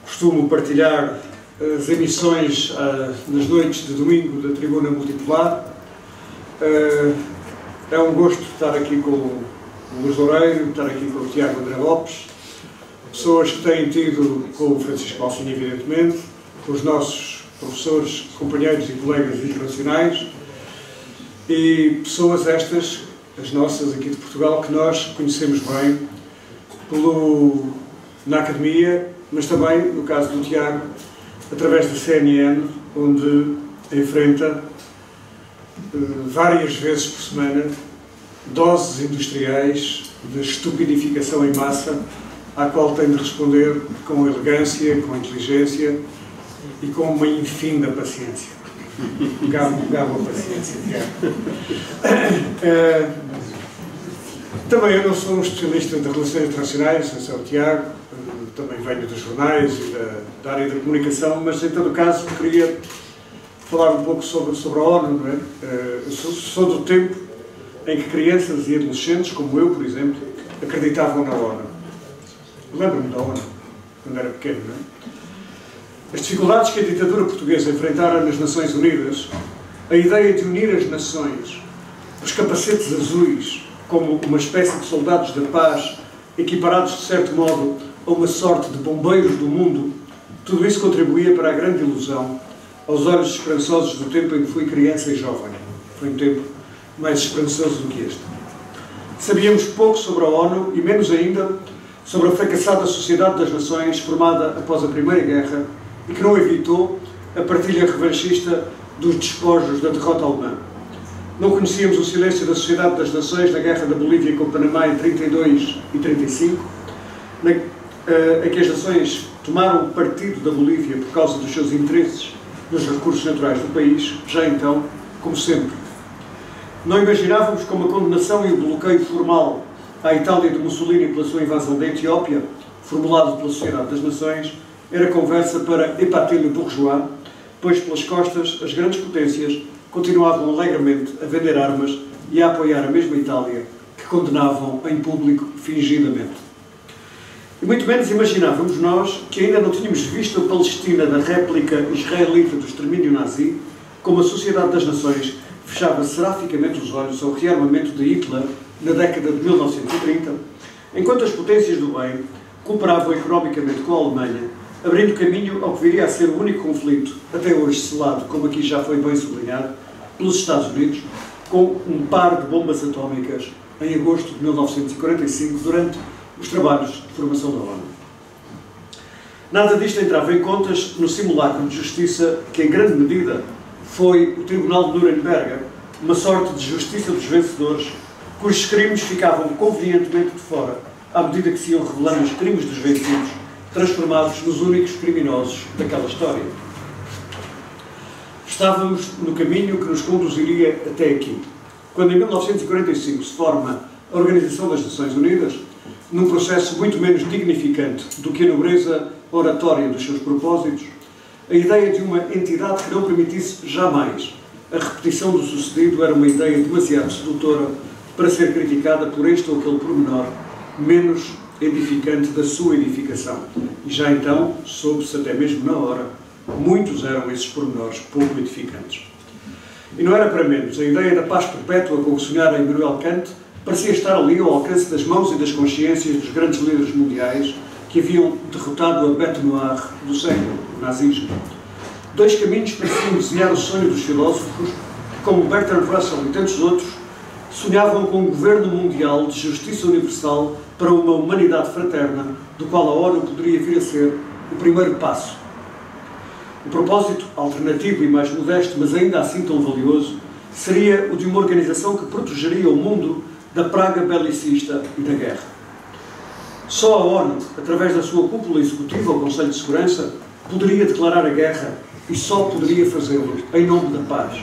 Speaker 4: costumo partilhar as emissões nas noites de domingo da Tribuna Multipolar. É um gosto estar aqui com o Luís Loureiro, estar aqui com o Tiago André Lopes, pessoas que têm tido com o Francisco Balsinha, evidentemente, com os nossos professores, companheiros e colegas internacionais, e pessoas estas, as nossas aqui de Portugal, que nós conhecemos bem na academia, mas também, no caso do Tiago, através da CNN, onde enfrenta várias vezes por semana doses industriais de estupidificação em massa, à qual tem de responder com elegância, com inteligência e com uma infinda paciência. Gabo a paciência. Também eu não sou um especialista de relações internacionais, eu sou o Tiago, também venho dos jornais e da área da comunicação, mas em todo caso queria falar um pouco sobre a ONU, não é? Eu sou do tempo em que crianças e adolescentes, como eu, por exemplo, acreditavam na ONU. Lembro-me da ONU, quando era pequeno, não é? As dificuldades que a ditadura portuguesa enfrentara nas Nações Unidas, a ideia de unir as nações, os capacetes azuis, como uma espécie de soldados da paz, equiparados, de certo modo, a uma sorte de bombeiros do mundo, tudo isso contribuía para a grande ilusão, aos olhos esperançosos do tempo em que fui criança e jovem. Foi um tempo mais esperançoso do que este. Sabíamos pouco sobre a ONU e menos ainda sobre a fracassada Sociedade das Nações, formada após a Primeira Guerra e que não evitou a partilha revanchista dos despojos da derrota alemã. Não conhecíamos o silêncio da Sociedade das Nações na Guerra da Bolívia com o Panamá em 32 e 35, em que as nações tomaram partido da Bolívia por causa dos seus interesses nos recursos naturais do país, já então, como sempre. Não imaginávamos como a condenação e o bloqueio formal à Itália de Mussolini pela sua invasão da Etiópia, formulado pela Sociedade das Nações, era conversa para épater le bourgeois, pois pelas costas as grandes potências continuavam alegremente a vender armas e a apoiar a mesma Itália, que condenavam em público fingidamente. E muito menos imaginávamos nós que ainda não tínhamos visto a Palestina da réplica israelita do extermínio nazi, como a Sociedade das Nações fechava seraficamente os olhos ao rearmamento de Hitler na década de 1930, enquanto as potências do bem cooperavam economicamente com a Alemanha, abrindo caminho ao que viria a ser o único conflito, até hoje selado, como aqui já foi bem sublinhado, pelos Estados Unidos, com um par de bombas atómicas em agosto de 1945, durante os trabalhos de formação da ONU. Nada disto entrava em contas no simulacro de justiça que, em grande medida, foi o Tribunal de Nuremberg, uma sorte de justiça dos vencedores, cujos crimes ficavam convenientemente de fora, à medida que se iam revelando os crimes dos vencidos, transformados nos únicos criminosos daquela história. Estávamos no caminho que nos conduziria até aqui, quando em 1945 se forma a Organização das Nações Unidas, num processo muito menos dignificante do que a nobreza oratória dos seus propósitos, a ideia de uma entidade que não permitisse jamais a repetição do sucedido era uma ideia demasiado sedutora para ser criticada por este ou aquele pormenor menos edificante da sua edificação. E já então, soube-se até mesmo na hora, muitos eram esses pormenores pouco edificantes. E não era para menos, a ideia da paz perpétua com que sonhara Immanuel Kant parecia estar ali ao alcance das mãos e das consciências dos grandes líderes mundiais que haviam derrotado a bête noire do século, o nazismo. Dois caminhos pareciam desenhar o sonho dos filósofos que, como Bertrand Russell e tantos outros, sonhavam com um governo mundial de justiça universal para uma humanidade fraterna, do qual a ONU poderia vir a ser o primeiro passo. O propósito alternativo e mais modesto, mas ainda assim tão valioso, seria o de uma organização que protegeria o mundo da praga belicista e da guerra. Só a ONU, através da sua cúpula executiva, o Conselho de Segurança, poderia declarar a guerra e só poderia fazê-lo em nome da paz.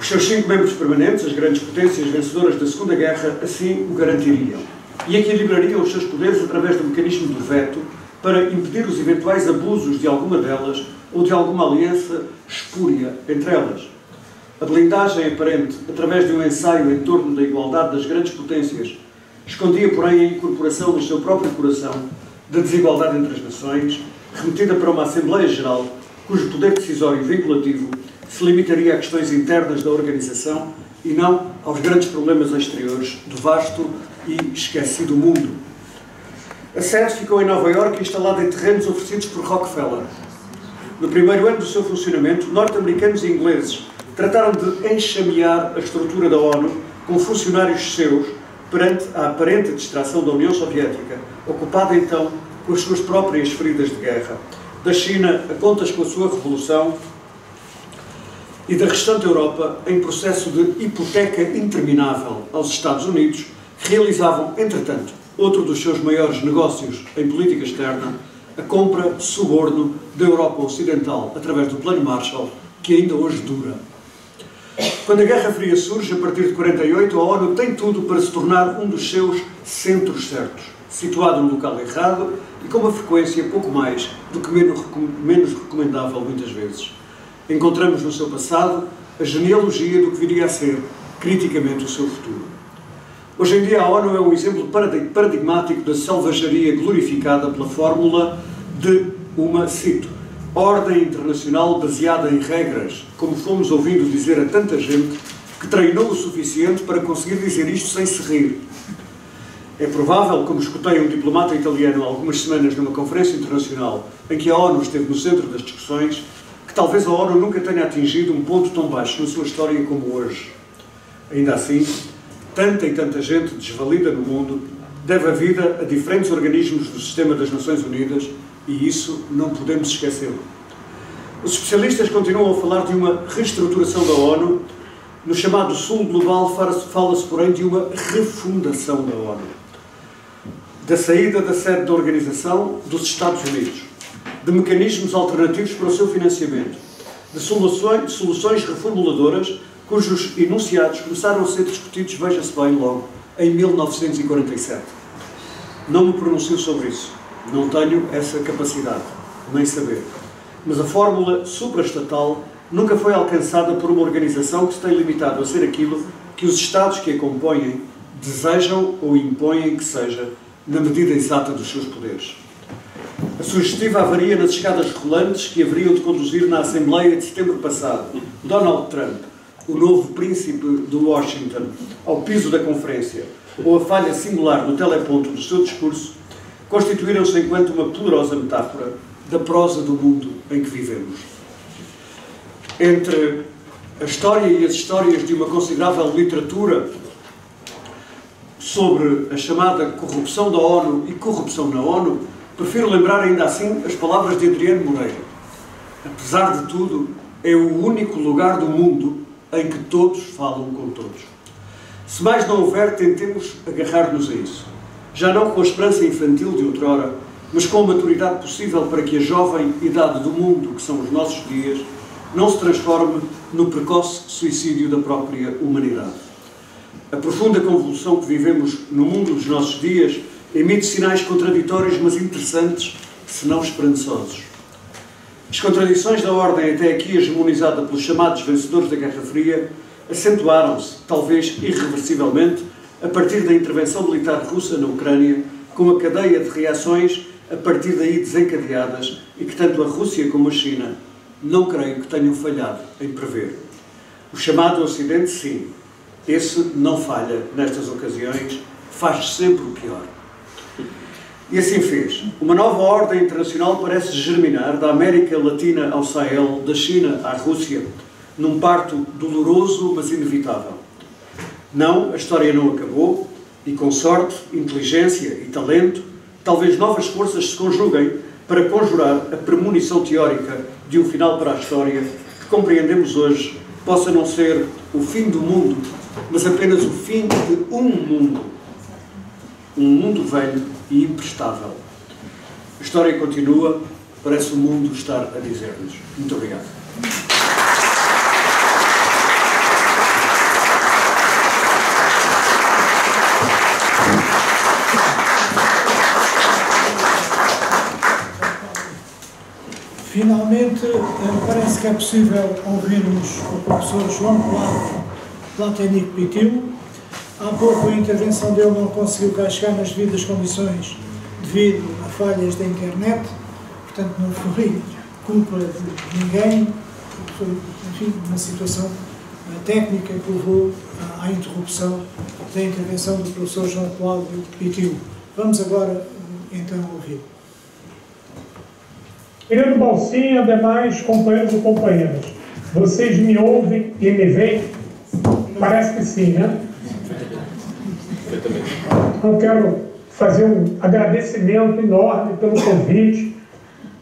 Speaker 4: Os seus 5 membros permanentes, as grandes potências vencedoras da Segunda Guerra, assim o garantiriam e equilibrariam os seus poderes através do mecanismo do veto para impedir os eventuais abusos de alguma delas ou de alguma aliança espúria entre elas. A blindagem aparente, através de um ensaio em torno da igualdade das grandes potências, escondia, porém, a incorporação no seu próprio coração da desigualdade entre as nações, remetida para uma Assembleia Geral, cujo poder decisório vinculativo se limitaria a questões internas da organização e não aos grandes problemas exteriores do vasto e esquecido mundo. A sede ficou em Nova Iorque, instalada em terrenos oferecidos por Rockefeller. No primeiro ano do seu funcionamento, norte-americanos e ingleses trataram de enxamear a estrutura da ONU com funcionários seus perante a aparente distração da União Soviética, ocupada então com as suas próprias feridas de guerra, da China a contas com a sua revolução e da restante Europa em processo de hipoteca interminável aos Estados Unidos, que realizavam, entretanto, outro dos seus maiores negócios em política externa, a compra de suborno da Europa Ocidental através do Plano Marshall, que ainda hoje dura. Quando a Guerra Fria surge, a partir de 48, a ONU tem tudo para se tornar um dos seus centros certos, situado no local errado e com uma frequência pouco mais do que menos recomendável muitas vezes. Encontramos no seu passado a genealogia do que viria a ser, criticamente, o seu futuro. Hoje em dia a ONU é um exemplo paradigmático da selvageria glorificada pela fórmula de uma, cito, ordem internacional baseada em regras, como fomos ouvindo dizer a tanta gente que treinou o suficiente para conseguir dizer isto sem se rir. É provável, como escutei um diplomata italiano há algumas semanas numa conferência internacional em que a ONU esteve no centro das discussões, que talvez a ONU nunca tenha atingido um ponto tão baixo na sua história como hoje. Ainda assim, tanta e tanta gente desvalida no mundo deve a vida a diferentes organismos do sistema das Nações Unidas e isso não podemos esquecê-lo. Os especialistas continuam a falar de uma reestruturação da ONU. No chamado Sul Global fala-se, porém, de uma refundação da ONU. da saída da sede da organização dos Estados Unidos, de mecanismos alternativos para o seu financiamento, de soluções reformuladoras cujos enunciados começaram a ser discutidos, veja-se bem, logo em 1947. Não me pronuncio sobre isso. Não tenho essa capacidade, nem saber. Mas a fórmula supraestatal nunca foi alcançada por uma organização que se tem limitado a ser aquilo que os Estados que a compõem desejam ou impõem que seja, na medida exata dos seus poderes. A sugestiva avaria nas escadas rolantes que haveriam de conduzir na Assembleia de setembro passado Donald Trump, o novo príncipe de Washington, ao piso da conferência, ou a falha singular no teleponto do seu discurso, constituíram-se enquanto uma poderosa metáfora da prosa do mundo em que vivemos. Entre a história e as histórias de uma considerável literatura sobre a chamada corrupção da ONU e corrupção na ONU, prefiro lembrar ainda assim as palavras de Adriano Moreira. Apesar de tudo, é o único lugar do mundo em que todos falam com todos. Se mais não houver, tentemos agarrar-nos a isso. Já não com a esperança infantil de outrora, mas com a maturidade possível para que a jovem idade do mundo, que são os nossos dias, não se transforme no precoce suicídio da própria humanidade. A profunda convulsão que vivemos no mundo dos nossos dias emite sinais contraditórios, mas interessantes, se não esperançosos. As contradições da ordem até aqui hegemonizada pelos chamados vencedores da Guerra Fria acentuaram-se, talvez irreversivelmente, a partir da intervenção militar russa na Ucrânia, com a cadeia de reações a partir daí desencadeadas e que tanto a Rússia como a China não creio que tenham falhado em prever. O chamado Ocidente, sim, esse não falha nestas ocasiões, faz sempre o pior. E assim fez. Uma nova ordem internacional parece germinar da América Latina ao Sahel, da China à Rússia, num parto doloroso, mas inevitável. Não, a história não acabou, e com sorte, inteligência e talento, talvez novas forças se conjuguem para conjurar a premonição teórica de um final para a história que compreendemos hoje possa não ser o fim do mundo, mas apenas o fim de um mundo velho e imprestável. A história continua, parece o mundo estar a dizer-nos. Muito obrigado.
Speaker 2: Finalmente, parece que é possível ouvirmos o professor João Platenic Pitilo. Há pouco a intervenção dele não conseguiu cá chegar nas devidas condições devido a falhas da internet, portanto não foi culpa de ninguém, foi, enfim, uma situação técnica que levou à interrupção da intervenção do professor João Cláudio Pitilo. Vamos agora então ouvi-lo.
Speaker 6: Querido Balsinha, demais companheiros e companheiras, vocês me ouvem e me veem? Parece que sim, né? Eu quero fazer um agradecimento enorme pelo convite.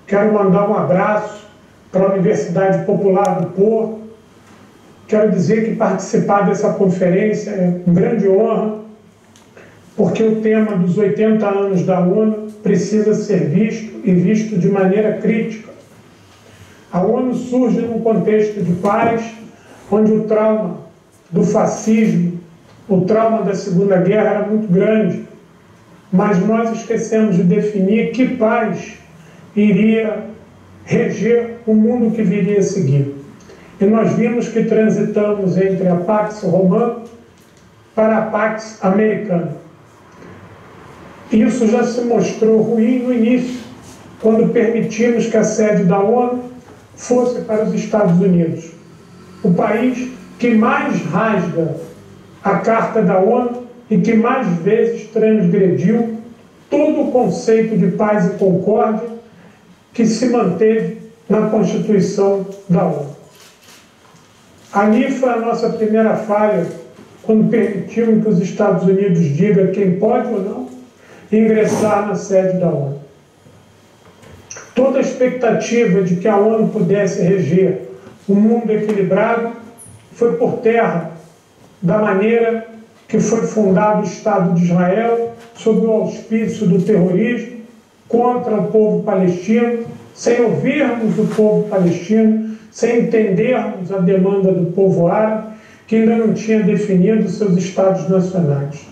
Speaker 6: Quero mandar um abraço para a Universidade Popular do Porto. Quero dizer que participar dessa conferência é uma grande honra, porque o tema dos 80 anos da ONU precisa ser visto e visto de maneira crítica. A ONU surge num contexto de paz, onde o trauma do fascismo, o trauma da Segunda Guerra era muito grande, mas nós esquecemos de definir que paz iria reger o mundo que viria a seguir. E nós vimos que transitamos entre a Pax Romana para a Pax Americana. Isso já se mostrou ruim no início, quando permitimos que a sede da ONU fosse para os Estados Unidos. O país que mais rasga a Carta da ONU e que mais vezes transgrediu todo o conceito de paz e concórdia que se manteve na Constituição da ONU. Ali foi a nossa primeira falha, quando permitimos que os Estados Unidos digam quem pode ou não ingressar na sede da ONU. Toda a expectativa de que a ONU pudesse reger um mundo equilibrado foi por terra da maneira que foi fundado o Estado de Israel, sob o auspício do terrorismo contra o povo palestino, sem ouvirmos o povo palestino, sem entendermos a demanda do povo árabe, que ainda não tinha definido seus estados nacionais.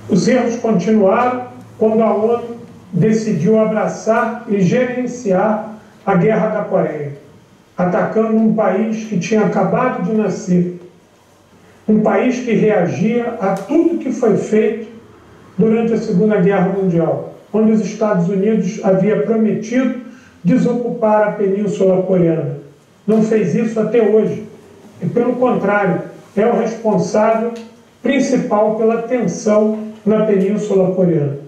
Speaker 6: Os erros continuaram quando a ONU decidiu abraçar e gerenciar a Guerra da Coreia, atacando um país que tinha acabado de nascer, um país que reagia a tudo que foi feito durante a Segunda Guerra Mundial, onde os Estados Unidos havia prometido desocupar a Península Coreana. Não fez isso até hoje. E, pelo contrário, é o responsável principal pela tensão na Península Coreana.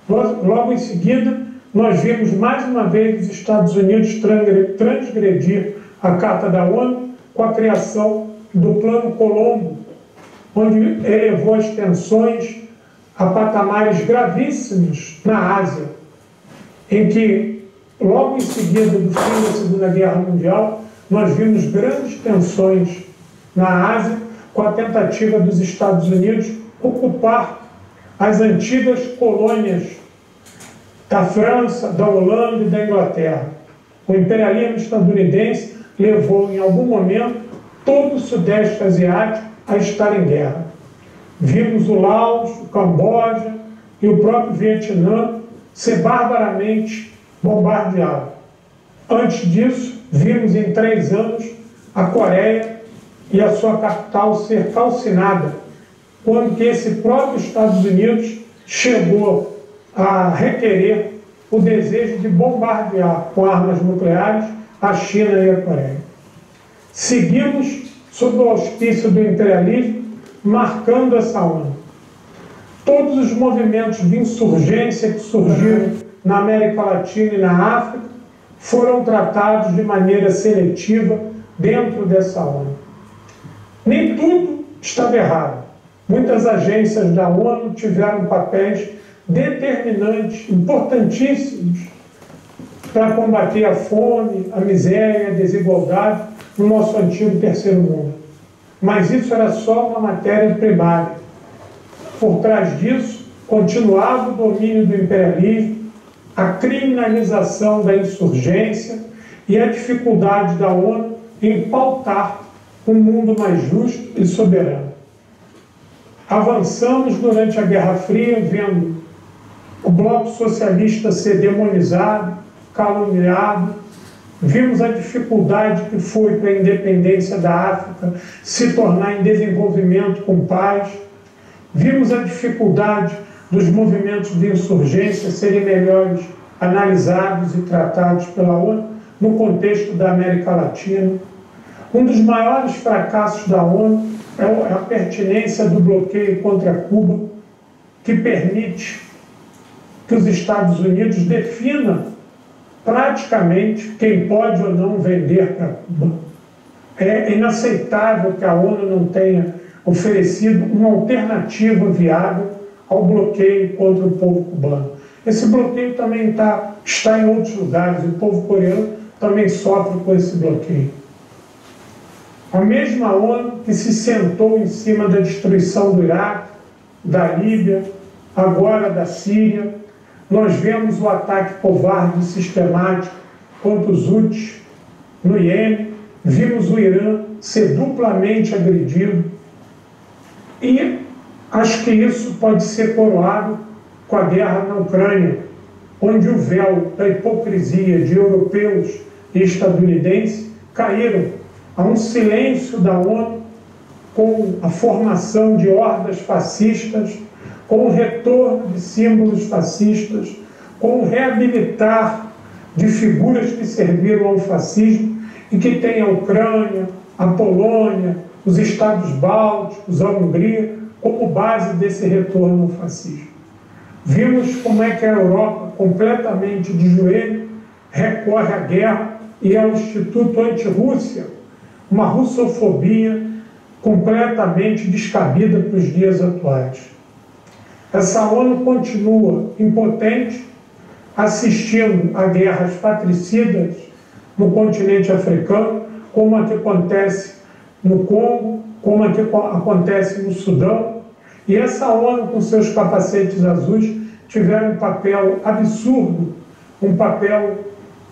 Speaker 6: Logo em seguida, nós vimos mais uma vez os Estados Unidos transgredir a Carta da ONU com a criação do Plano Colombo, onde elevou as tensões a patamares gravíssimos na Ásia, em que, logo em seguida do fim da Segunda Guerra Mundial, nós vimos grandes tensões na Ásia com a tentativa dos Estados Unidos ocupar as antigas colônias da França, da Holanda e da Inglaterra. O imperialismo estadunidense levou, em algum momento, todo o Sudeste Asiático a estar em guerra. Vimos o Laos, o Camboja e o próprio Vietnã ser barbaramente bombardeado. Antes disso, vimos em 3 anos a Coreia e a sua capital ser calcinada, quando que esse próprio Estados Unidos chegou a requerer o desejo de bombardear com armas nucleares a China e a Coreia. Seguimos sob o auspício do imperialismo, marcando essa onda. Todos os movimentos de insurgência que surgiram na América Latina e na África foram tratados de maneira seletiva dentro dessa onda. Nem tudo estava errado. Muitas agências da ONU tiveram papéis determinantes, importantíssimos, para combater a fome, a miséria, a desigualdade no nosso antigo terceiro mundo. Mas isso era só uma matéria primária. Por trás disso, continuava o domínio do imperialismo, a criminalização da insurgência e a dificuldade da ONU em pautar um mundo mais justo e soberano. Avançamos durante a Guerra Fria, vendo o bloco socialista ser demonizado, caluniado. Vimos a dificuldade que foi para a independência da África se tornar em desenvolvimento com paz. Vimos a dificuldade dos movimentos de insurgência serem melhores analisados e tratados pela ONU no contexto da América Latina. Um dos maiores fracassos da ONU é a pertinência do bloqueio contra Cuba, que permite que os Estados Unidos definam praticamente quem pode ou não vender para Cuba. É inaceitável que a ONU não tenha oferecido uma alternativa viável ao bloqueio contra o povo cubano. Esse bloqueio também está em outros lugares, o povo coreano também sofre com esse bloqueio. A mesma ONU que se sentou em cima da destruição do Iraque, da Líbia, agora da Síria. Nós vemos o ataque covarde e sistemático contra os Houthis no Iêmen, vimos o Irã ser duplamente agredido, e acho que isso pode ser coroado com a guerra na Ucrânia, onde o véu da hipocrisia de europeus e estadunidenses caíram a um silêncio da ONU, com a formação de hordas fascistas, com o retorno de símbolos fascistas, com o reabilitar de figuras que serviram ao fascismo e que tem a Ucrânia, a Polônia, os Estados Bálticos, a Hungria, como base desse retorno ao fascismo. Vimos como é que a Europa, completamente de joelho, recorre à guerra e ao Instituto Anti-Rússia, uma russofobia completamente descabida para os dias atuais. Essa ONU continua impotente, assistindo a guerras fratricidas no continente africano, como a que acontece no Congo, como a que acontece no Sudão, E essa ONU, com seus capacetes azuis, tiveram um papel absurdo, um papel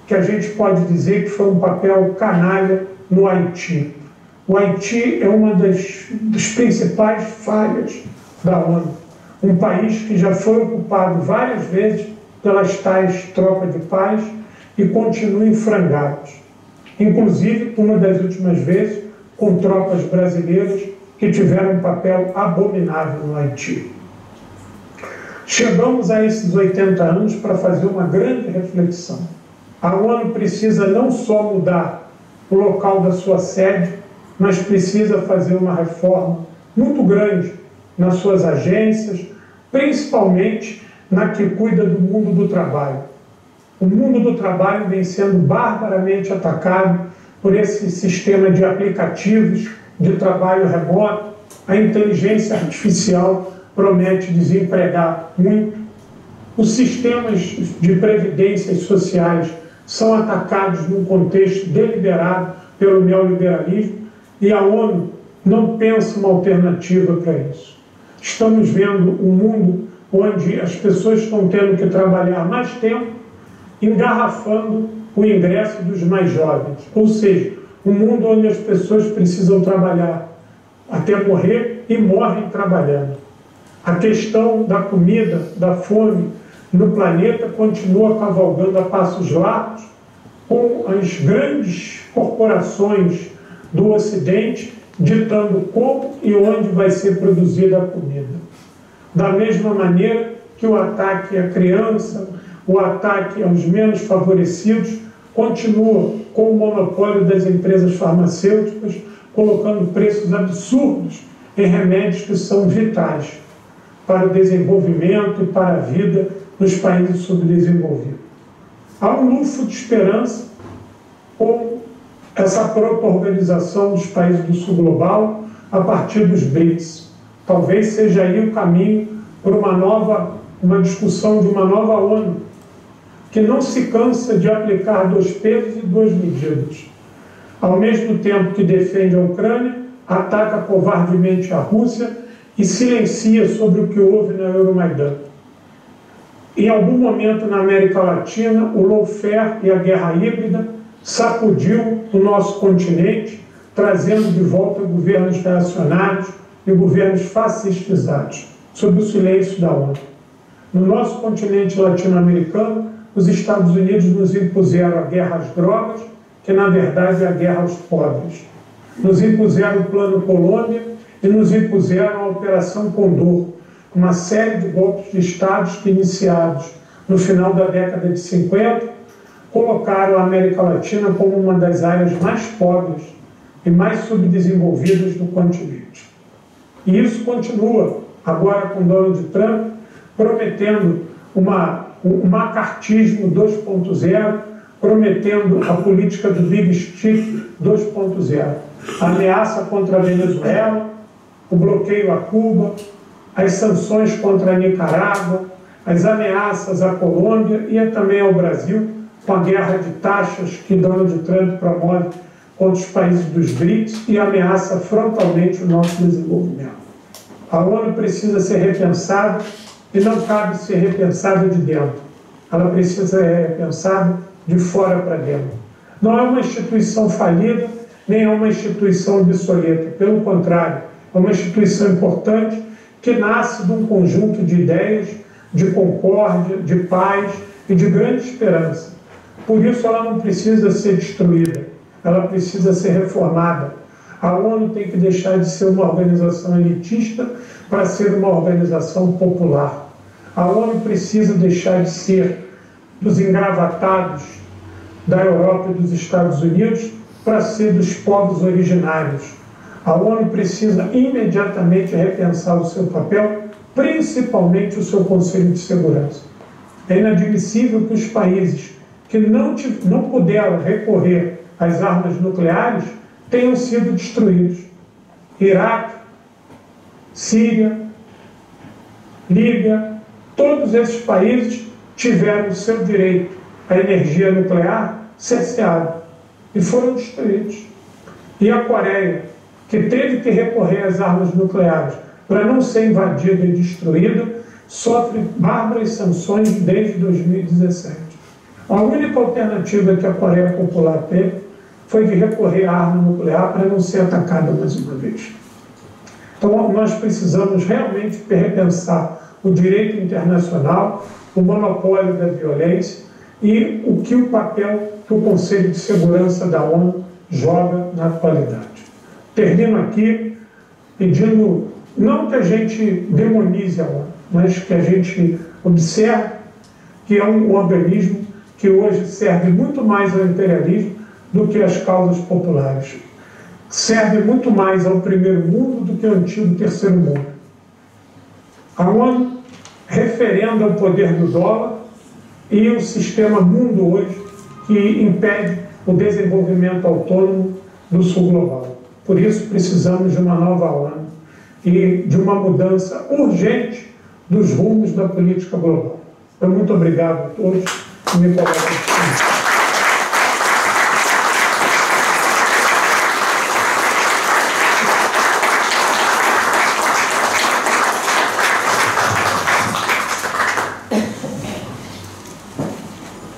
Speaker 6: que a gente pode dizer que foi um papel canalha no Haiti. O Haiti é uma das principais falhas da ONU. Um país que já foi ocupado várias vezes pelas tais tropas de paz e continua em frangalhos. Inclusive, uma das últimas vezes, com tropas brasileiras que tiveram um papel abominável no Haiti. Chegamos a esses 80 anos para fazer uma grande reflexão. A ONU precisa não só mudar o local da sua sede, mas precisa fazer uma reforma muito grande nas suas agências, principalmente na que cuida do mundo do trabalho. O mundo do trabalho vem sendo barbaramente atacado por esse sistema de aplicativos de trabalho remoto. A inteligência artificial promete desempregar muito. Os sistemas de previdências sociais são atacados num contexto deliberado pelo neoliberalismo e a ONU não pensa uma alternativa para isso. Estamos vendo um mundo onde as pessoas estão tendo que trabalhar mais tempo, engarrafando o ingresso dos mais jovens. Ou seja, um mundo onde as pessoas precisam trabalhar até morrer e morrem trabalhando. A questão da comida, da fome no planeta continua cavalgando a passos largos, com as grandes corporações do Ocidente ditando como e onde vai ser produzida a comida. Da mesma maneira que o ataque à criança, o ataque aos menos favorecidos, continua com o monopólio das empresas farmacêuticas, colocando preços absurdos em remédios que são vitais para o desenvolvimento e para a vida nos países subdesenvolvidos. Há um lufo de esperança com essa própria organização dos países do sul global a partir dos BRICS. Talvez seja aí o caminho para uma discussão de uma nova ONU, que não se cansa de aplicar 2 pesos e 2 medidas. Ao mesmo tempo que defende a Ucrânia, ataca covardemente a Rússia e silencia sobre o que houve na Euromaidan. Em algum momento na América Latina, o lawfare e a guerra híbrida sacudiu o nosso continente, trazendo de volta governos reacionários e governos fascistizados, sob o silêncio da ONU. No nosso continente latino-americano, os Estados Unidos nos impuseram a guerra às drogas, que na verdade é a guerra aos pobres. Nos impuseram o Plano Colômbia e nos impuseram a Operação Condor, uma série de golpes de estados que, iniciados no final da década de 50, colocaram a América Latina como uma das áreas mais pobres e mais subdesenvolvidas do continente. E isso continua agora com Donald Trump, prometendo um macartismo 2.0, prometendo a política do Big Stick 2.0, a ameaça contra a Venezuela, o bloqueio a Cuba, as sanções contra a Nicarágua, as ameaças à Colômbia e também ao Brasil, com a guerra de taxas que Donald Trump promove contra os países dos BRICS e ameaça frontalmente o nosso desenvolvimento. A ONU precisa ser repensada e não cabe ser repensada de dentro. Ela precisa ser repensada de fora para dentro. Não é uma instituição falida, nem é uma instituição obsoleta. Pelo contrário, é uma instituição importante que nasce de um conjunto de ideias, de concórdia, de paz e de grande esperança. Por isso ela não precisa ser destruída, ela precisa ser reformada. A ONU tem que deixar de ser uma organização elitista para ser uma organização popular. A ONU precisa deixar de ser dos engravatados da Europa e dos Estados Unidos para ser dos povos originários. A ONU precisa imediatamente repensar o seu papel, principalmente o seu Conselho de Segurança. É inadmissível que os países que não puderam recorrer às armas nucleares tenham sido destruídos. Iraque, Síria, Líbia, todos esses países tiveram o seu direito à energia nuclear cerceado e foram destruídos. E a Coreia, que teve que recorrer às armas nucleares para não ser invadida e destruída, sofre bárbaras sanções desde 2017. A única alternativa que a Coreia Popular teve foi de recorrer à arma nuclear para não ser atacada mais uma vez. Então, nós precisamos realmente repensar o direito internacional, o monopólio da violência e o papel que o Conselho de Segurança da ONU joga na atualidade. Termino aqui pedindo, não que a gente demonize a ONU, mas que a gente observe que é um organismo que hoje serve muito mais ao imperialismo do que às causas populares. Serve muito mais ao primeiro mundo do que ao antigo terceiro mundo. A ONU referenda o poder do dólar e o sistema mundo hoje que impede o desenvolvimento autônomo do sul global. Por isso precisamos de uma nova ONU e de uma mudança urgente dos rumos da política global. Então, muito obrigado a todos que me colocaram aqui.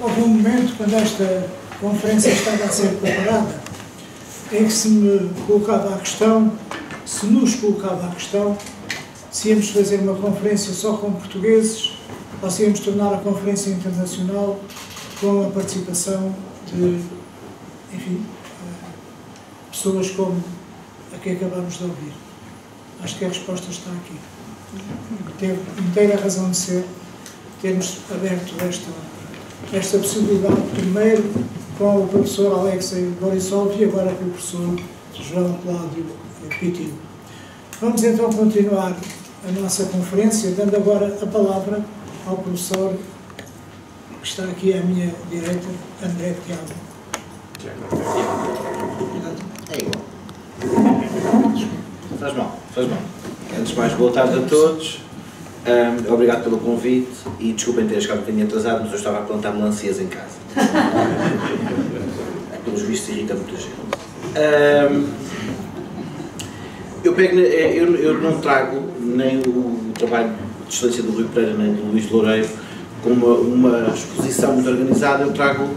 Speaker 2: Houve um momento, quando esta conferência estava a ser preparada, em que se me colocava a questão, se nos colocava a questão, se íamos fazer uma conferência só com portugueses ou se íamos tornar a conferência internacional com a participação de, enfim, pessoas como a que acabamos de ouvir. Acho que a resposta está aqui. Teve inteira razão de ser termos aberto esta possibilidade, primeiro com o professor Alexei Borisov e agora com o professor João Cláudio Pitilho. Vamos então continuar a nossa conferência, dando agora a palavra ao professor que está aqui à minha direita, André Tiago.
Speaker 7: É igual. Faz mal. Antes de mais, boa tarde a todos. Obrigado pelo convite e desculpem ter chegado um bocadinho atrasado, mas eu estava a plantar melancias em casa. Pelos vistos irrita muita gente. Eu não trago nem o trabalho de excelência do Rui Pereira nem do Luís Loureiro com uma exposição muito organizada. Eu trago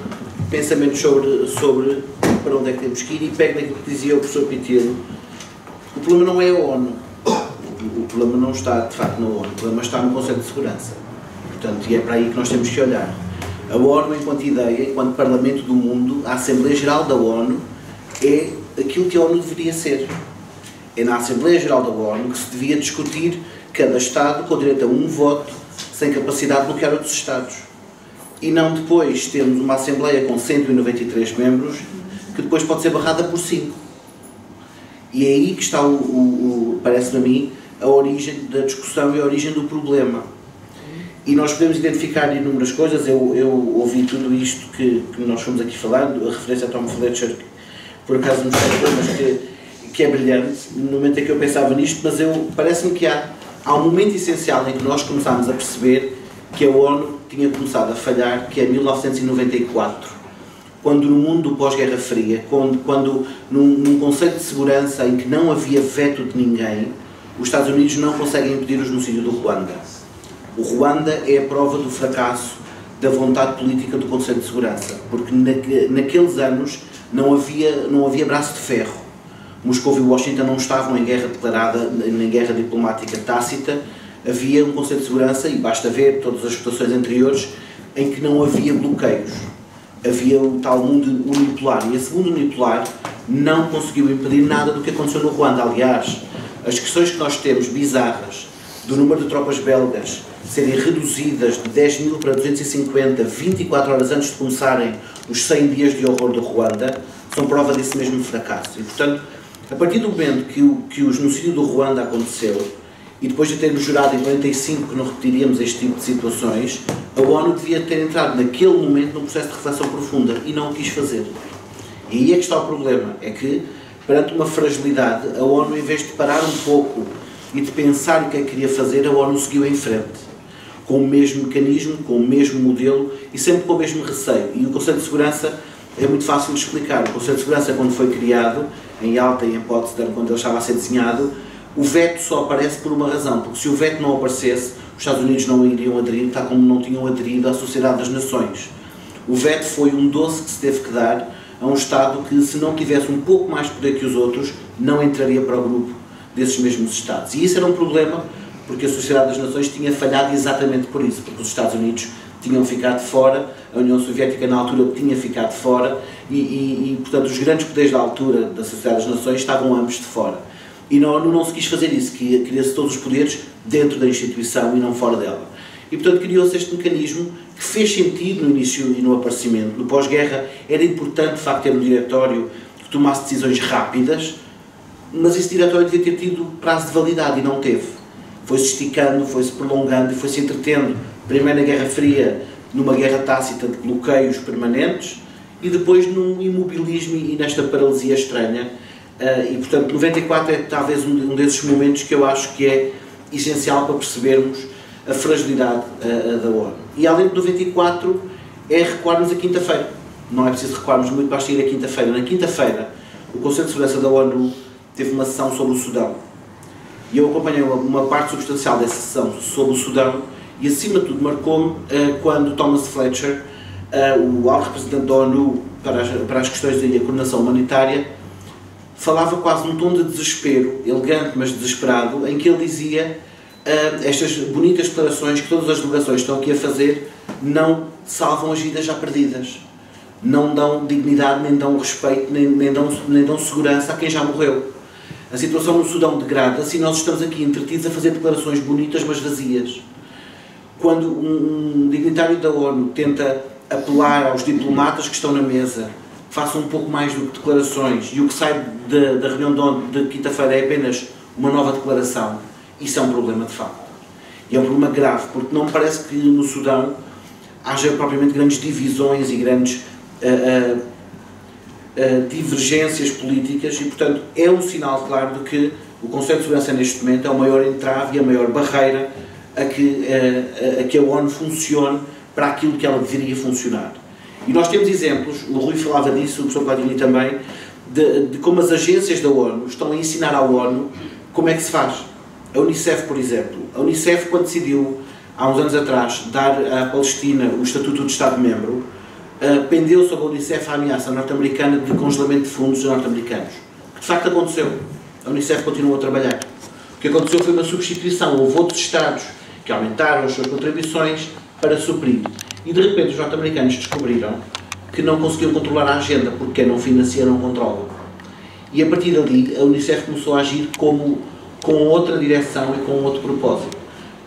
Speaker 7: pensamentos sobre para onde é que temos que ir e pego naquilo que dizia o professor Pitilho. O problema não é a ONU. O problema não está, de facto, na ONU. O problema está no Conselho de Segurança. Portanto, e é para aí que nós temos que olhar. A ONU, enquanto ideia, enquanto Parlamento do mundo, a Assembleia Geral da ONU é aquilo que a ONU deveria ser. É na Assembleia Geral da ONU que se devia discutir cada Estado com direito a um voto, sem capacidade de bloquear outros Estados. E não depois termos uma Assembleia com 193 membros, que depois pode ser barrada por 5. E é aí que está, parece-me a mim, a origem da discussão e a origem do problema. E nós podemos identificar inúmeras coisas. Eu ouvi tudo isto que nós fomos aqui falando, a referência a Tom Fletcher, que por acaso nos falou, mas que é brilhante, no momento em que eu pensava nisto, mas parece-me que há um momento essencial em que nós começámos a perceber que a ONU tinha começado a falhar, que é 1994. Quando no mundo do pós-Guerra Fria, quando num conceito de segurança em que não havia veto de ninguém, os Estados Unidos não conseguem impedir o genocídio do Ruanda. O Ruanda é a prova do fracasso da vontade política do Conselho de Segurança, porque naqueles anos não havia braço de ferro. Moscou e Washington não estavam em guerra declarada, nem guerra diplomática tácita. Havia um Conselho de Segurança, e basta ver todas as votações anteriores, em que não havia bloqueios. Havia o tal mundo unipolar, e esse mundo unipolar não conseguiu impedir nada do que aconteceu no Ruanda. Aliás, as questões que nós temos bizarras do número de tropas belgas serem reduzidas de 10 mil para 250 24 horas antes de começarem os 100 dias de horror do Ruanda são prova desse mesmo fracasso. E, portanto, a partir do momento que o genocídio do Ruanda aconteceu, e depois de termos jurado em 45 que não repetiríamos este tipo de situações, a ONU devia ter entrado naquele momento num processo de reflexão profunda e não o quis fazer. E aí é que está o problema, é que perante uma fragilidade, a ONU, em vez de parar um pouco e de pensar o que é que queria fazer, a ONU seguiu em frente, com o mesmo mecanismo, com o mesmo modelo e sempre com o mesmo receio. E o Conselho de Segurança é muito fácil de explicar. O Conselho de Segurança, quando foi criado, em alta e em Potsdam, quando ele estava a ser desenhado, O veto só aparece por uma razão, porque se o veto não aparecesse, os Estados Unidos não iriam aderir, tal como não tinham aderido à Sociedade das Nações. O veto foi um doce que se teve que dar a um Estado que, se não tivesse um pouco mais poder que os outros, não entraria para o grupo desses mesmos Estados. E isso era um problema, porque a Sociedade das Nações tinha falhado exatamente por isso, porque os Estados Unidos tinham ficado fora, a União Soviética na altura tinha ficado fora e portanto, os grandes poderes da altura da Sociedade das Nações estavam ambos de fora. E na ONU não se quis fazer isso, queria-se todos os poderes dentro da instituição e não fora dela. E portanto criou-se este mecanismo que fez sentido no início e no aparecimento. No pós-guerra era importante de facto ter um diretório que tomasse decisões rápidas, mas esse diretório devia ter tido prazo de validade e não teve. Foi-se esticando, foi-se prolongando e foi-se entretendo, primeiro na Guerra Fria, numa guerra tácita de bloqueios permanentes e depois num imobilismo e nesta paralisia estranha. E portanto 94 é talvez um desses momentos que eu acho que é essencial para percebermos a fragilidade da ONU. E além de 94 é recuarmos a quinta-feira. Não é preciso recuarmos muito, basta ir a quinta-feira. Na quinta-feira o Conselho de Segurança da ONU teve uma sessão sobre o Sudão. E eu acompanhei uma parte substancial dessa sessão sobre o Sudão e acima de tudo marcou-me quando Thomas Fletcher, o alto representante da ONU para as questões da coordenação humanitária, falava quase num tom de desespero, elegante mas desesperado, em que ele dizia estas bonitas declarações que todas as delegações estão aqui a fazer não salvam as vidas já perdidas, não dão dignidade, nem dão respeito, nem dão segurança a quem já morreu. A situação no Sudão degrada-se e nós estamos aqui entretidos a fazer declarações bonitas mas vazias. Quando um dignitário da ONU tenta apelar aos diplomatas que estão na mesa, façam um pouco mais do que declarações, e o que sai da reunião de quinta-feira é apenas uma nova declaração, isso é um problema de facto. E é um problema grave, porque não me parece que no Sudão haja propriamente grandes divisões e grandes divergências políticas, e portanto é um sinal claro de que o Conselho de Segurança neste momento é o maior entrave e a maior barreira a que a ONU funcione para aquilo que ela deveria funcionar. E nós temos exemplos, o Rui falava disso, o professor Claudini também, de como as agências da ONU estão a ensinar à ONU como é que se faz. A Unicef, por exemplo. A Unicef, quando decidiu, há uns anos atrás, dar à Palestina o estatuto de Estado-membro, pendeu sobre a Unicef a ameaça norte-americana de congelamento de fundos norte-americanos. Que de facto aconteceu. A Unicef continuou a trabalhar. O que aconteceu foi uma substituição. Houve outros Estados que aumentaram as suas contribuições para suprir. E de repente os norte-americanos descobriram que não conseguiam controlar a agenda, porque não financiam, não controlam. E a partir dali a Unicef começou a agir com outra direção e com outro propósito.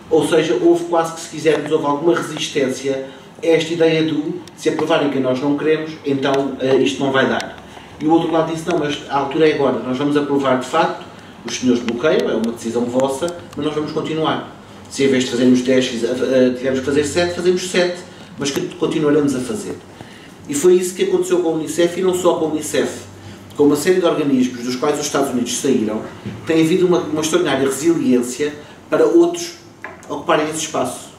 Speaker 7: Ou seja, houve quase que, se quisermos, houve alguma resistência a esta ideia do, se aprovarem que nós não queremos, então isto não vai dar. E o outro lado disse, não, mas a altura é agora, nós vamos aprovar de facto, os senhores bloqueiam, é uma decisão vossa, mas nós vamos continuar. Se em vez de fazermos 10, tivermos que fazer 7, fazemos 7, mas que continuaremos a fazer. E foi isso que aconteceu com a Unicef, e não só com a Unicef, com uma série de organismos dos quais os Estados Unidos saíram, tem havido uma extraordinária resiliência para outros ocuparem esse espaço.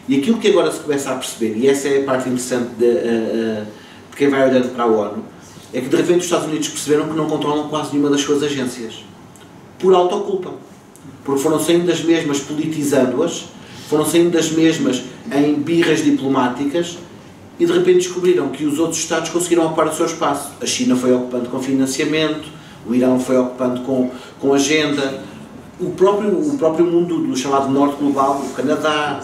Speaker 7: E aquilo que agora se começa a perceber, e essa é a parte interessante de quem vai olhando para a ONU, é que de repente os Estados Unidos perceberam que não controlam quase nenhuma das suas agências. Por autoculpa. Porque foram saindo das mesmas politizando-as, foram saindo das mesmas em birras diplomáticas, e de repente descobriram que os outros Estados conseguiram ocupar o seu espaço. A China foi ocupando com financiamento, o Irão foi ocupando com agenda, o próprio mundo do chamado Norte Global, o Canadá,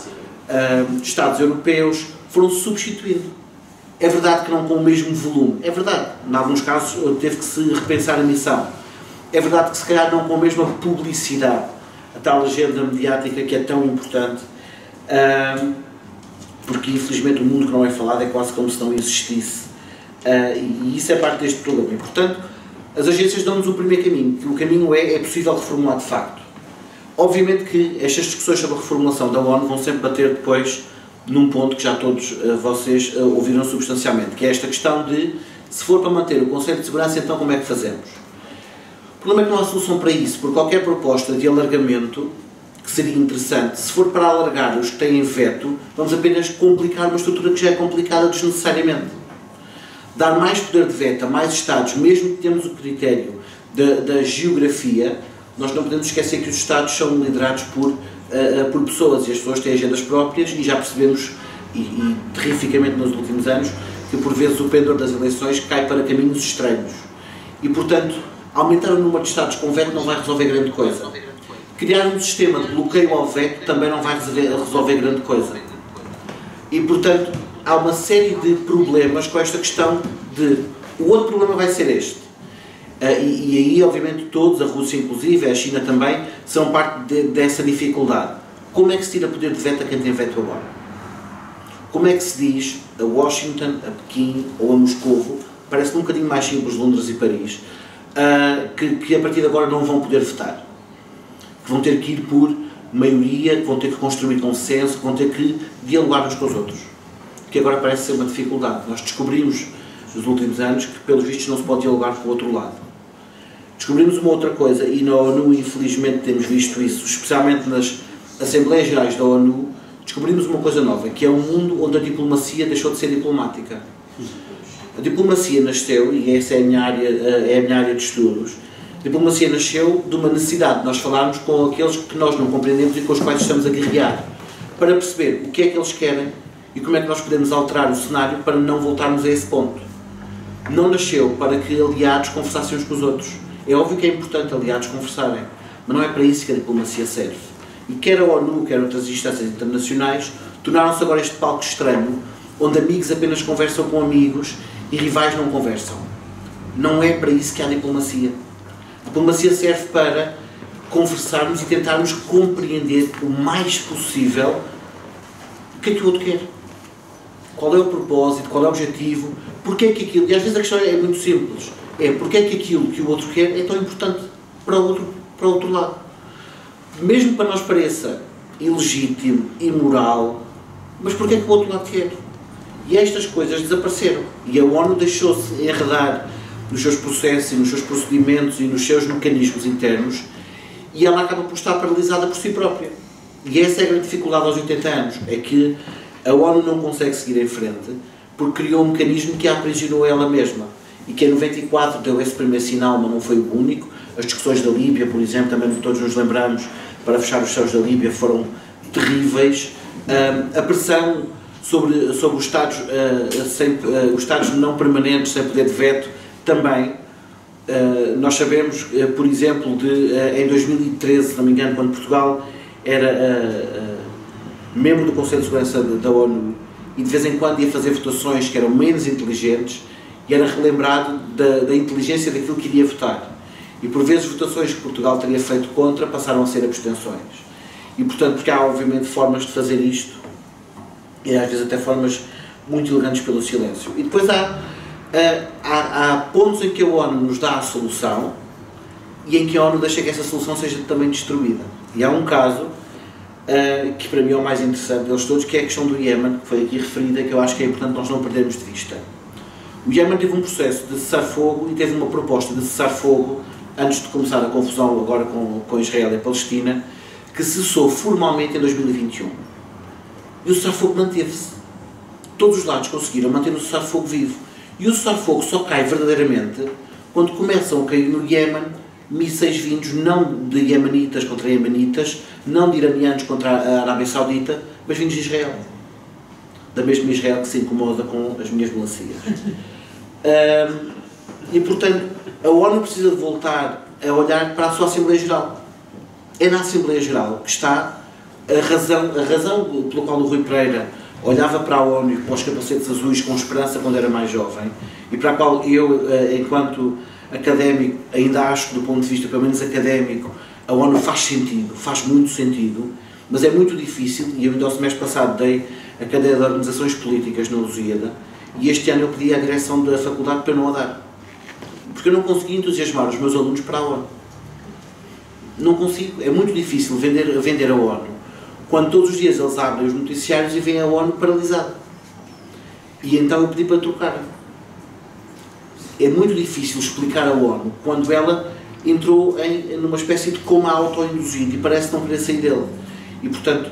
Speaker 7: Estados europeus, foram se substituindo. É verdade que não com o mesmo volume, é verdade, em alguns casos teve que se repensar a missão. É verdade que se calhar não com a mesma publicidade, a tal agenda mediática que é tão importante, porque infelizmente o mundo que não é falado é quase como se não existisse, e isso é parte deste problema. E, portanto, as agências dão-nos o primeiro caminho, que o caminho é possível reformular de facto. Obviamente que estas discussões sobre a reformulação da ONU vão sempre bater depois num ponto que já todos vocês ouviram substancialmente, que é esta questão de, se for para manter o Conselho de Segurança, então como é que fazemos? O problema é que não há solução para isso, porque qualquer proposta de alargamento que seria interessante, se for para alargar os que têm veto, vamos apenas complicar uma estrutura que já é complicada desnecessariamente. Dar mais poder de veto a mais Estados, mesmo que temos o critério da geografia, nós não podemos esquecer que os Estados são liderados por pessoas, e as pessoas têm agendas próprias, e já percebemos, e terrificamente nos últimos anos, que por vezes o pendor das eleições cai para caminhos estranhos. E, portanto, aumentar o número de Estados com veto não vai resolver grande coisa. Criar um sistema de bloqueio ao veto também não vai resolver grande coisa. E, portanto, há uma série de problemas com esta questão de... O outro problema vai ser este. E aí, obviamente, todos, a Rússia inclusive, a China também, são parte dessa dificuldade. Como é que se tira poder de veto a quem tem veto agora? Como é que se diz a Washington, a Pequim ou a Moscovo, parece um bocadinho mais simples, Londres e Paris, que a partir de agora não vão poder votar? Que vão ter que ir por maioria, que vão ter que construir consenso, que vão ter que dialogar uns com os outros. Que agora parece ser uma dificuldade. Nós descobrimos nos últimos anos que, pelos vistos, não se pode dialogar com o outro lado. Descobrimos uma outra coisa, e na ONU, infelizmente, temos visto isso, especialmente nas Assembleias Gerais da ONU, descobrimos uma coisa nova, que é um mundo onde a diplomacia deixou de ser diplomática. A diplomacia nasceu, e essa é a minha área de estudos, a diplomacia nasceu de uma necessidade de nós falarmos com aqueles que nós não compreendemos e com os quais estamos a guerrear, para perceber o que é que eles querem e como é que nós podemos alterar o cenário para não voltarmos a esse ponto. Não nasceu para que aliados conversassem uns com os outros. É óbvio que é importante aliados conversarem, mas não é para isso que a diplomacia serve. E quer a ONU, quer outras instâncias internacionais, tornaram-se agora este palco estranho, onde amigos apenas conversam com amigos e rivais não conversam. Não é para isso que há diplomacia. A diplomacia serve para conversarmos e tentarmos compreender o mais possível o que é que o outro quer. Qual é o propósito, qual é o objetivo, porque é que aquilo... E às vezes a questão é muito simples. É porque é que aquilo que o outro quer é tão importante para o outro lado. Mesmo para nós pareça ilegítimo, imoral, mas porque é que o outro lado quer? E estas coisas desapareceram. E a ONU deixou-se enredar nos seus processos, nos seus procedimentos e nos seus mecanismos internos, e ela acaba por estar paralisada por si própria. E essa é a grande dificuldade aos 80 anos, é que a ONU não consegue seguir em frente porque criou um mecanismo que a aprisionou ela mesma. E que em 94 deu esse primeiro sinal, mas não foi o único. As discussões da Líbia, por exemplo, também todos nos lembramos, para fechar os céus da Líbia, foram terríveis. A pressão sobre os Estados não permanentes, sem poder de veto, também. Nós sabemos, por exemplo, em 2013, se não me engano, quando Portugal era membro do Conselho de Segurança da ONU, e de vez em quando ia fazer votações que eram menos inteligentes, e era relembrado da inteligência daquilo que iria votar. E por vezes votações que Portugal teria feito contra passaram a ser abstenções. E portanto, porque há obviamente formas de fazer isto, e às vezes até formas muito elegantes pelo silêncio. E depois há pontos em que a ONU nos dá a solução e em que a ONU deixa que essa solução seja também destruída. E há um caso que para mim é o mais interessante deles todos, que é a questão do Iémen, que foi aqui referida, que eu acho que é importante nós não perdermos de vista. O Iémen teve um processo de cessar-fogo e teve uma proposta de cessar-fogo antes de começar a confusão agora com Israel e a Palestina, que cessou formalmente em 2021. E o cessar-fogo manteve-se. Todos os lados conseguiram manter o cessar-fogo vivo. E o cessar-fogo só cai verdadeiramente quando começam a cair no Iémen mísseis vindos não de iemenitas contra iemenitas, não de iranianos contra a Arábia Saudita, mas vindos de Israel. Da mesma Israel que se incomoda com as minhas melancias. E, portanto, a ONU precisa de voltar a olhar para a sua Assembleia Geral. É na Assembleia Geral que está a razão pela qual o Rui Pereira olhava para a ONU e para os capacetes azuis com esperança quando era mais jovem, e para a qual eu, enquanto académico, ainda acho que do ponto de vista, pelo menos académico, a ONU faz sentido, faz muito sentido, mas é muito difícil, e eu ainda ao semestre passado dei a cadeira de Organizações Políticas na Lusíada, e este ano eu pedi à direção da faculdade para eu não a dar. Porque eu não consegui entusiasmar os meus alunos para a ONU. Não consigo, é muito difícil vender a ONU, quando todos os dias eles abrem os noticiários e veem a ONU paralisada. E então eu pedi para trocar. É muito difícil explicar a ONU quando ela entrou numa espécie de coma auto-induzido e parece não querer sair dele. E, portanto,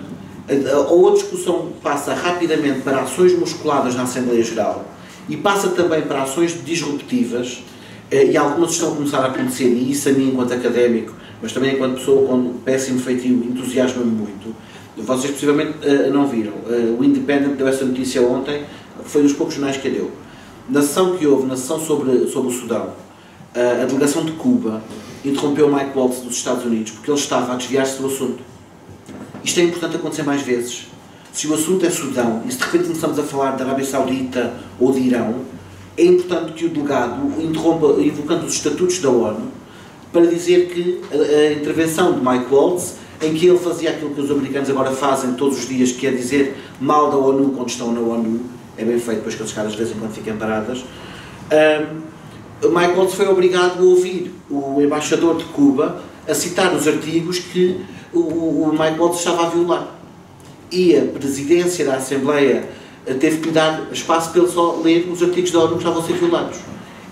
Speaker 7: a discussão passa rapidamente para ações musculadas na Assembleia Geral e passa também para ações disruptivas e algumas estão a começar a acontecer, e isso a mim enquanto académico, mas também enquanto pessoa com péssimo feitio, entusiasma-me muito. Vocês possivelmente não viram, o Independent deu essa notícia ontem, foi dos poucos jornais que a deu. Na sessão que houve, na sessão sobre o Sudão, a delegação de Cuba interrompeu Mike Waltz dos Estados Unidos porque ele estava a desviar-se do assunto. Isto é importante acontecer mais vezes. Se o assunto é Sudão e se de repente começamos a falar da Arábia Saudita ou de Irão, é importante que o delegado interrompa, invocando os estatutos da ONU, para dizer que a intervenção de Mike Waltz, em que ele fazia aquilo que os americanos agora fazem todos os dias, que é dizer mal da ONU quando estão na ONU, é bem feito, depois que as caras de vez em quando fiquem paradas, Mike Waltz foi obrigado a ouvir o embaixador de Cuba a citar os artigos que o Mike Waltz estava a violar. E a presidência da Assembleia teve que lhe dar espaço para ele só ler os artigos da ONU que estavam a ser violados.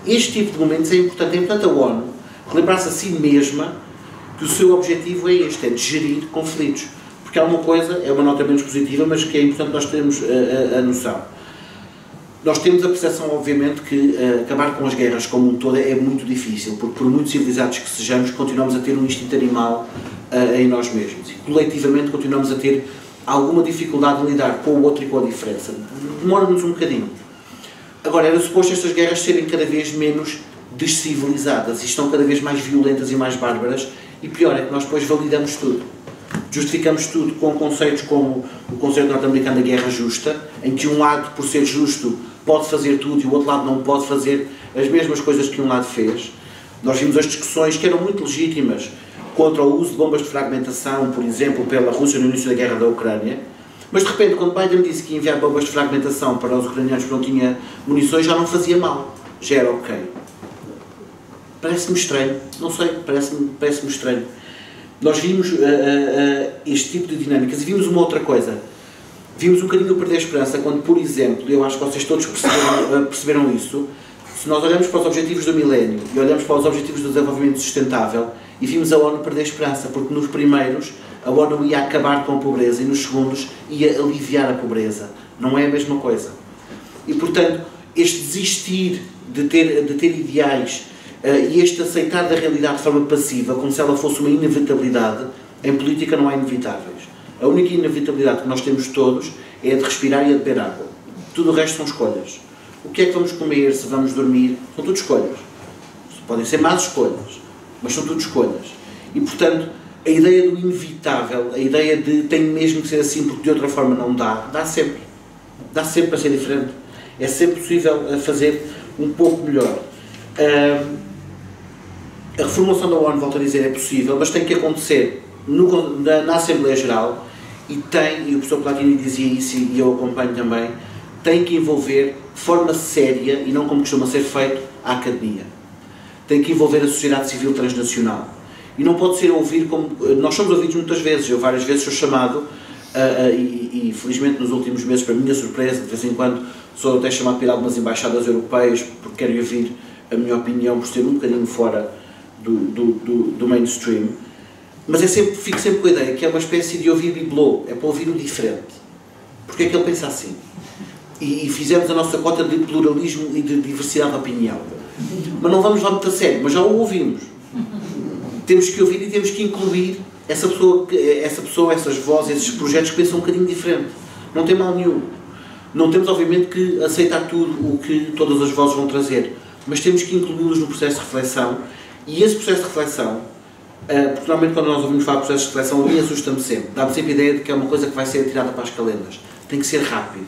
Speaker 7: Este tipo de momentos é importante a ONU relembrar-se a si mesma que o seu objetivo é este, é de gerir conflitos. Porque há uma coisa, é uma nota menos positiva, mas que é importante nós termos a noção. Nós temos a percepção, obviamente, que acabar com as guerras como um todo é muito difícil, porque por muito civilizados que sejamos, continuamos a ter um instinto animal em nós mesmos. E coletivamente continuamos a ter alguma dificuldade em lidar com o outro e com a diferença. Demora-nos um bocadinho. Agora, era suposto estas guerras serem cada vez menos descivilizadas e estão cada vez mais violentas e mais bárbaras, e pior é que nós depois validamos tudo. Justificamos tudo com conceitos como o conceito norte-americano da guerra justa, em que um lado, por ser justo, pode fazer tudo e o outro lado não pode fazer as mesmas coisas que um lado fez. Nós vimos as discussões que eram muito legítimas contra o uso de bombas de fragmentação, por exemplo, pela Rússia no início da guerra da Ucrânia, mas de repente, quando Biden disse que ia enviar bombas de fragmentação para os ucranianos que não tinham munições, já não fazia mal, já era ok. Parece-me estranho, não sei, parece-me estranho. Nós vimos este tipo de dinâmicas e vimos uma outra coisa. Vimos um bocadinho perder a esperança quando, por exemplo, eu acho que vocês todos perceberam isso, se nós olhamos para os objetivos do milénio e olhamos para os objetivos do desenvolvimento sustentável e vimos a ONU perder a esperança, porque nos primeiros a ONU ia acabar com a pobreza e nos segundos ia aliviar a pobreza. Não é a mesma coisa. E, portanto, este desistir de ter ideais e este aceitar da realidade de forma passiva, como se ela fosse uma inevitabilidade, em política não há inevitáveis. A única inevitabilidade que nós temos todos é a de respirar e a de beber água. Tudo o resto são escolhas. O que é que vamos comer, se vamos dormir, são tudo escolhas. Podem ser más escolhas, mas são tudo escolhas. E, portanto, a ideia do inevitável, a ideia de tem mesmo que ser assim porque de outra forma não dá sempre. Dá sempre para ser diferente. É sempre possível fazer um pouco melhor. A reformulação da ONU, volto a dizer, é possível, mas tem que acontecer na Assembleia Geral e o professor Platini dizia isso e eu acompanho também, tem que envolver de forma séria, e não como costuma ser feito, a academia. Tem que envolver a sociedade civil transnacional. E não pode ser ouvir como... Nós somos ouvidos muitas vezes, eu várias vezes sou chamado, e felizmente nos últimos meses, para minha surpresa, de vez em quando sou até chamado para ir a algumas embaixadas europeias, porque querem ouvir a minha opinião por ser um bocadinho fora do mainstream, mas fico sempre com a ideia que é uma espécie de ouvir bibelô, é para ouvir o diferente. Porque é que ele pensa assim? E fizemos a nossa cota de pluralismo e de diversidade de opinião. Mas não vamos lá muito a sério, mas já o ouvimos. Temos que ouvir e temos que incluir essa pessoa, essas vozes, esses projetos que pensam um bocadinho diferente. Não tem mal nenhum. Não temos, obviamente, que aceitar tudo o que todas as vozes vão trazer, mas temos que incluí-los no processo de reflexão. E esse processo de reflexão, porque normalmente quando nós ouvimos falar de processo de reflexão, a mim assusta-me sempre. Dá-me sempre a ideia de que é uma coisa que vai ser tirada para as calendas. Tem que ser rápido.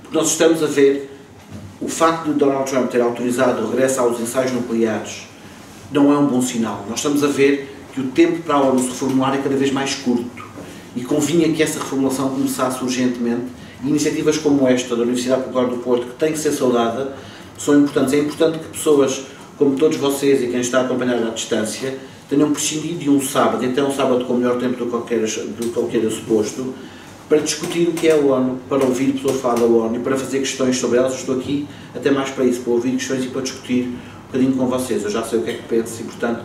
Speaker 7: Porque nós estamos a ver o facto de Donald Trump ter autorizado o regresso aos ensaios nucleares não é um bom sinal. Nós estamos a ver que o tempo para a ONU se reformular é cada vez mais curto. E convinha que essa reformulação começasse urgentemente. E iniciativas como esta da Universidade Popular do Porto, que tem que ser saudada, são importantes. É importante que pessoas como todos vocês e quem está a acompanhar à distância, tenham prescindido de um sábado, até um sábado com o melhor tempo do que qualquer suposto, para discutir o que é a ONU, para ouvir pessoas falar da ONU e para fazer questões sobre elas. Eu estou aqui até mais para isso, para ouvir questões e para discutir um bocadinho com vocês. Eu já sei o que é que penso e, portanto,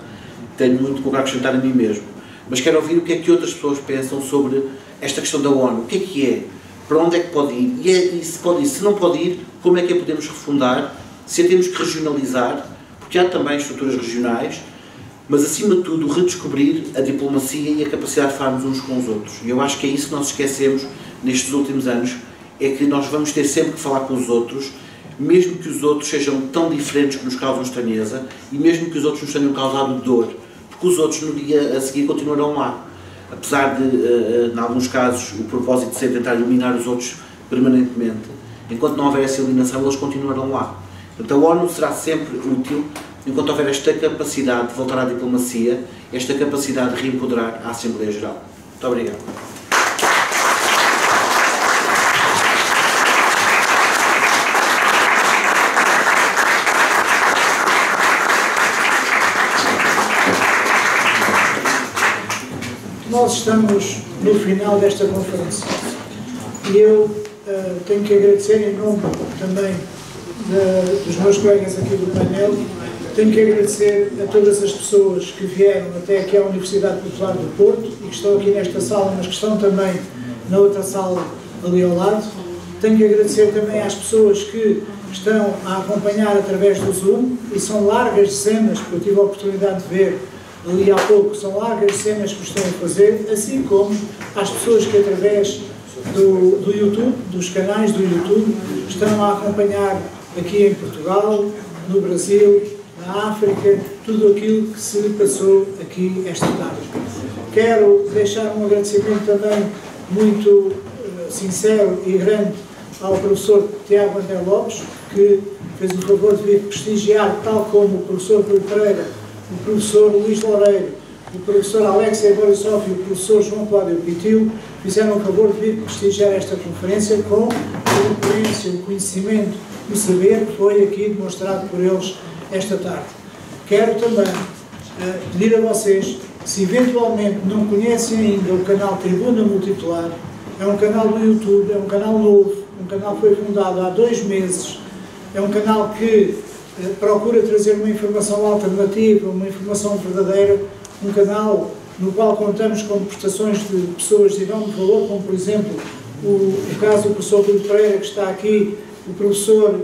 Speaker 7: tenho muito pouco a acrescentar a mim mesmo. Mas quero ouvir o que é que outras pessoas pensam sobre esta questão da ONU. O que é? Para onde é que pode ir? E se pode ir? Se não pode ir, como é que a podemos refundar? Se a temos que regionalizar? porque há também estruturas regionais, mas acima de tudo redescobrir a diplomacia e a capacidade de falarmos uns com os outros. E eu acho que é isso que nós esquecemos nestes últimos anos, é que nós vamos ter sempre que falar com os outros, mesmo que os outros sejam tão diferentes que nos causam estranheza e mesmo que os outros nos tenham causado dor, porque os outros no dia a seguir continuarão lá. Apesar de, em alguns casos, o propósito de ser tentar eliminar os outros permanentemente, enquanto não houver essa eliminação, eles continuarão lá. Então a ONU será sempre útil enquanto houver esta capacidade de voltar à diplomacia, esta capacidade de reempoderar a Assembleia Geral. Muito obrigado.
Speaker 2: Nós estamos no final desta conferência e eu tenho que agradecer em nome também dos meus colegas aqui do painel, tenho que agradecer a todas as pessoas que vieram até aqui à Universidade Popular do Porto e que estão aqui nesta sala, mas que estão também na outra sala ali ao lado. Tenho que agradecer também às pessoas que estão a acompanhar através do Zoom, e são largas dezenas, porque eu tive a oportunidade de ver ali há pouco, são largas cenas que estão a fazer, assim como às pessoas que através do YouTube, dos canais do YouTube, estão a acompanhar aqui em Portugal, no Brasil, na África, tudo aquilo que se passou aqui esta tarde. Quero deixar um agradecimento também muito sincero e grande ao professor Tiago André Lopes, que fez o favor de vir prestigiar, tal como o professor Rui Pereira, o professor Luís Loureiro, o professor Alexei Borisov e o professor João Cláudio Pitil fizeram o favor de vir prestigiar esta conferência com a eloquência, o conhecimento, o saber que foi aqui demonstrado por eles esta tarde. Quero também pedir a vocês, se eventualmente não conhecem ainda o canal Tribuna Multipolar, é um canal do YouTube, é um canal novo, um canal que foi fundado há 2 meses, é um canal que procura trazer uma informação alternativa, uma informação verdadeira, um canal no qual contamos com prestações de pessoas de enorme valor, como por exemplo o caso do professor Rui Pereira, que está aqui, o professor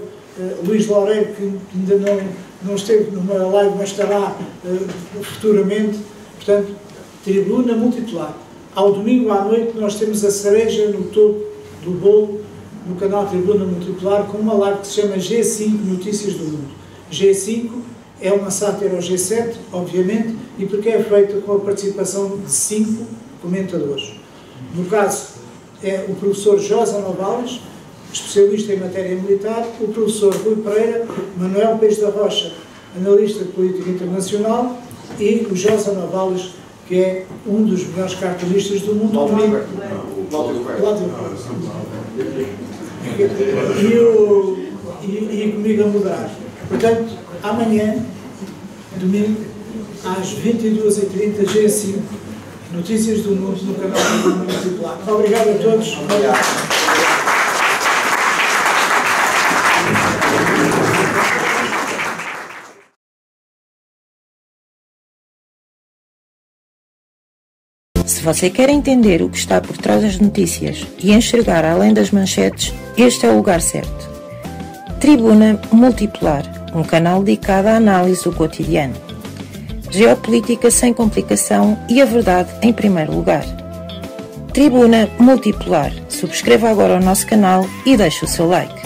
Speaker 2: Luís Loureiro, que ainda não esteve numa live, mas estará futuramente. Portanto, Tribuna Multipolar. Ao domingo à noite nós temos a cereja no topo do bolo no canal Tribuna Multipolar, com uma live que se chama G5 Notícias do Mundo. G5 é uma sátira ao G7, obviamente, e porque é feita com a participação de 5 comentadores. No caso, é o professor Josa Novales, especialista em matéria militar, o professor Rui Pereira, Manuel Peixe da Rocha, analista de política internacional, e o Josa Novales, que é um dos melhores cartunistas do mundo. E comigo a mudar. Portanto, amanhã, domingo, às 22h30, G5, Notícias do Mundo, no canal do Multipolar. Obrigado a todos. Obrigado.
Speaker 1: Se você quer entender o que está por trás das notícias e enxergar além das manchetes, este é o lugar certo. Tribuna Multipolar, um canal dedicado à análise do cotidiano. Geopolítica sem complicação e a verdade em primeiro lugar. Tribuna Multipolar. Subscreva agora o nosso canal e deixe o seu like.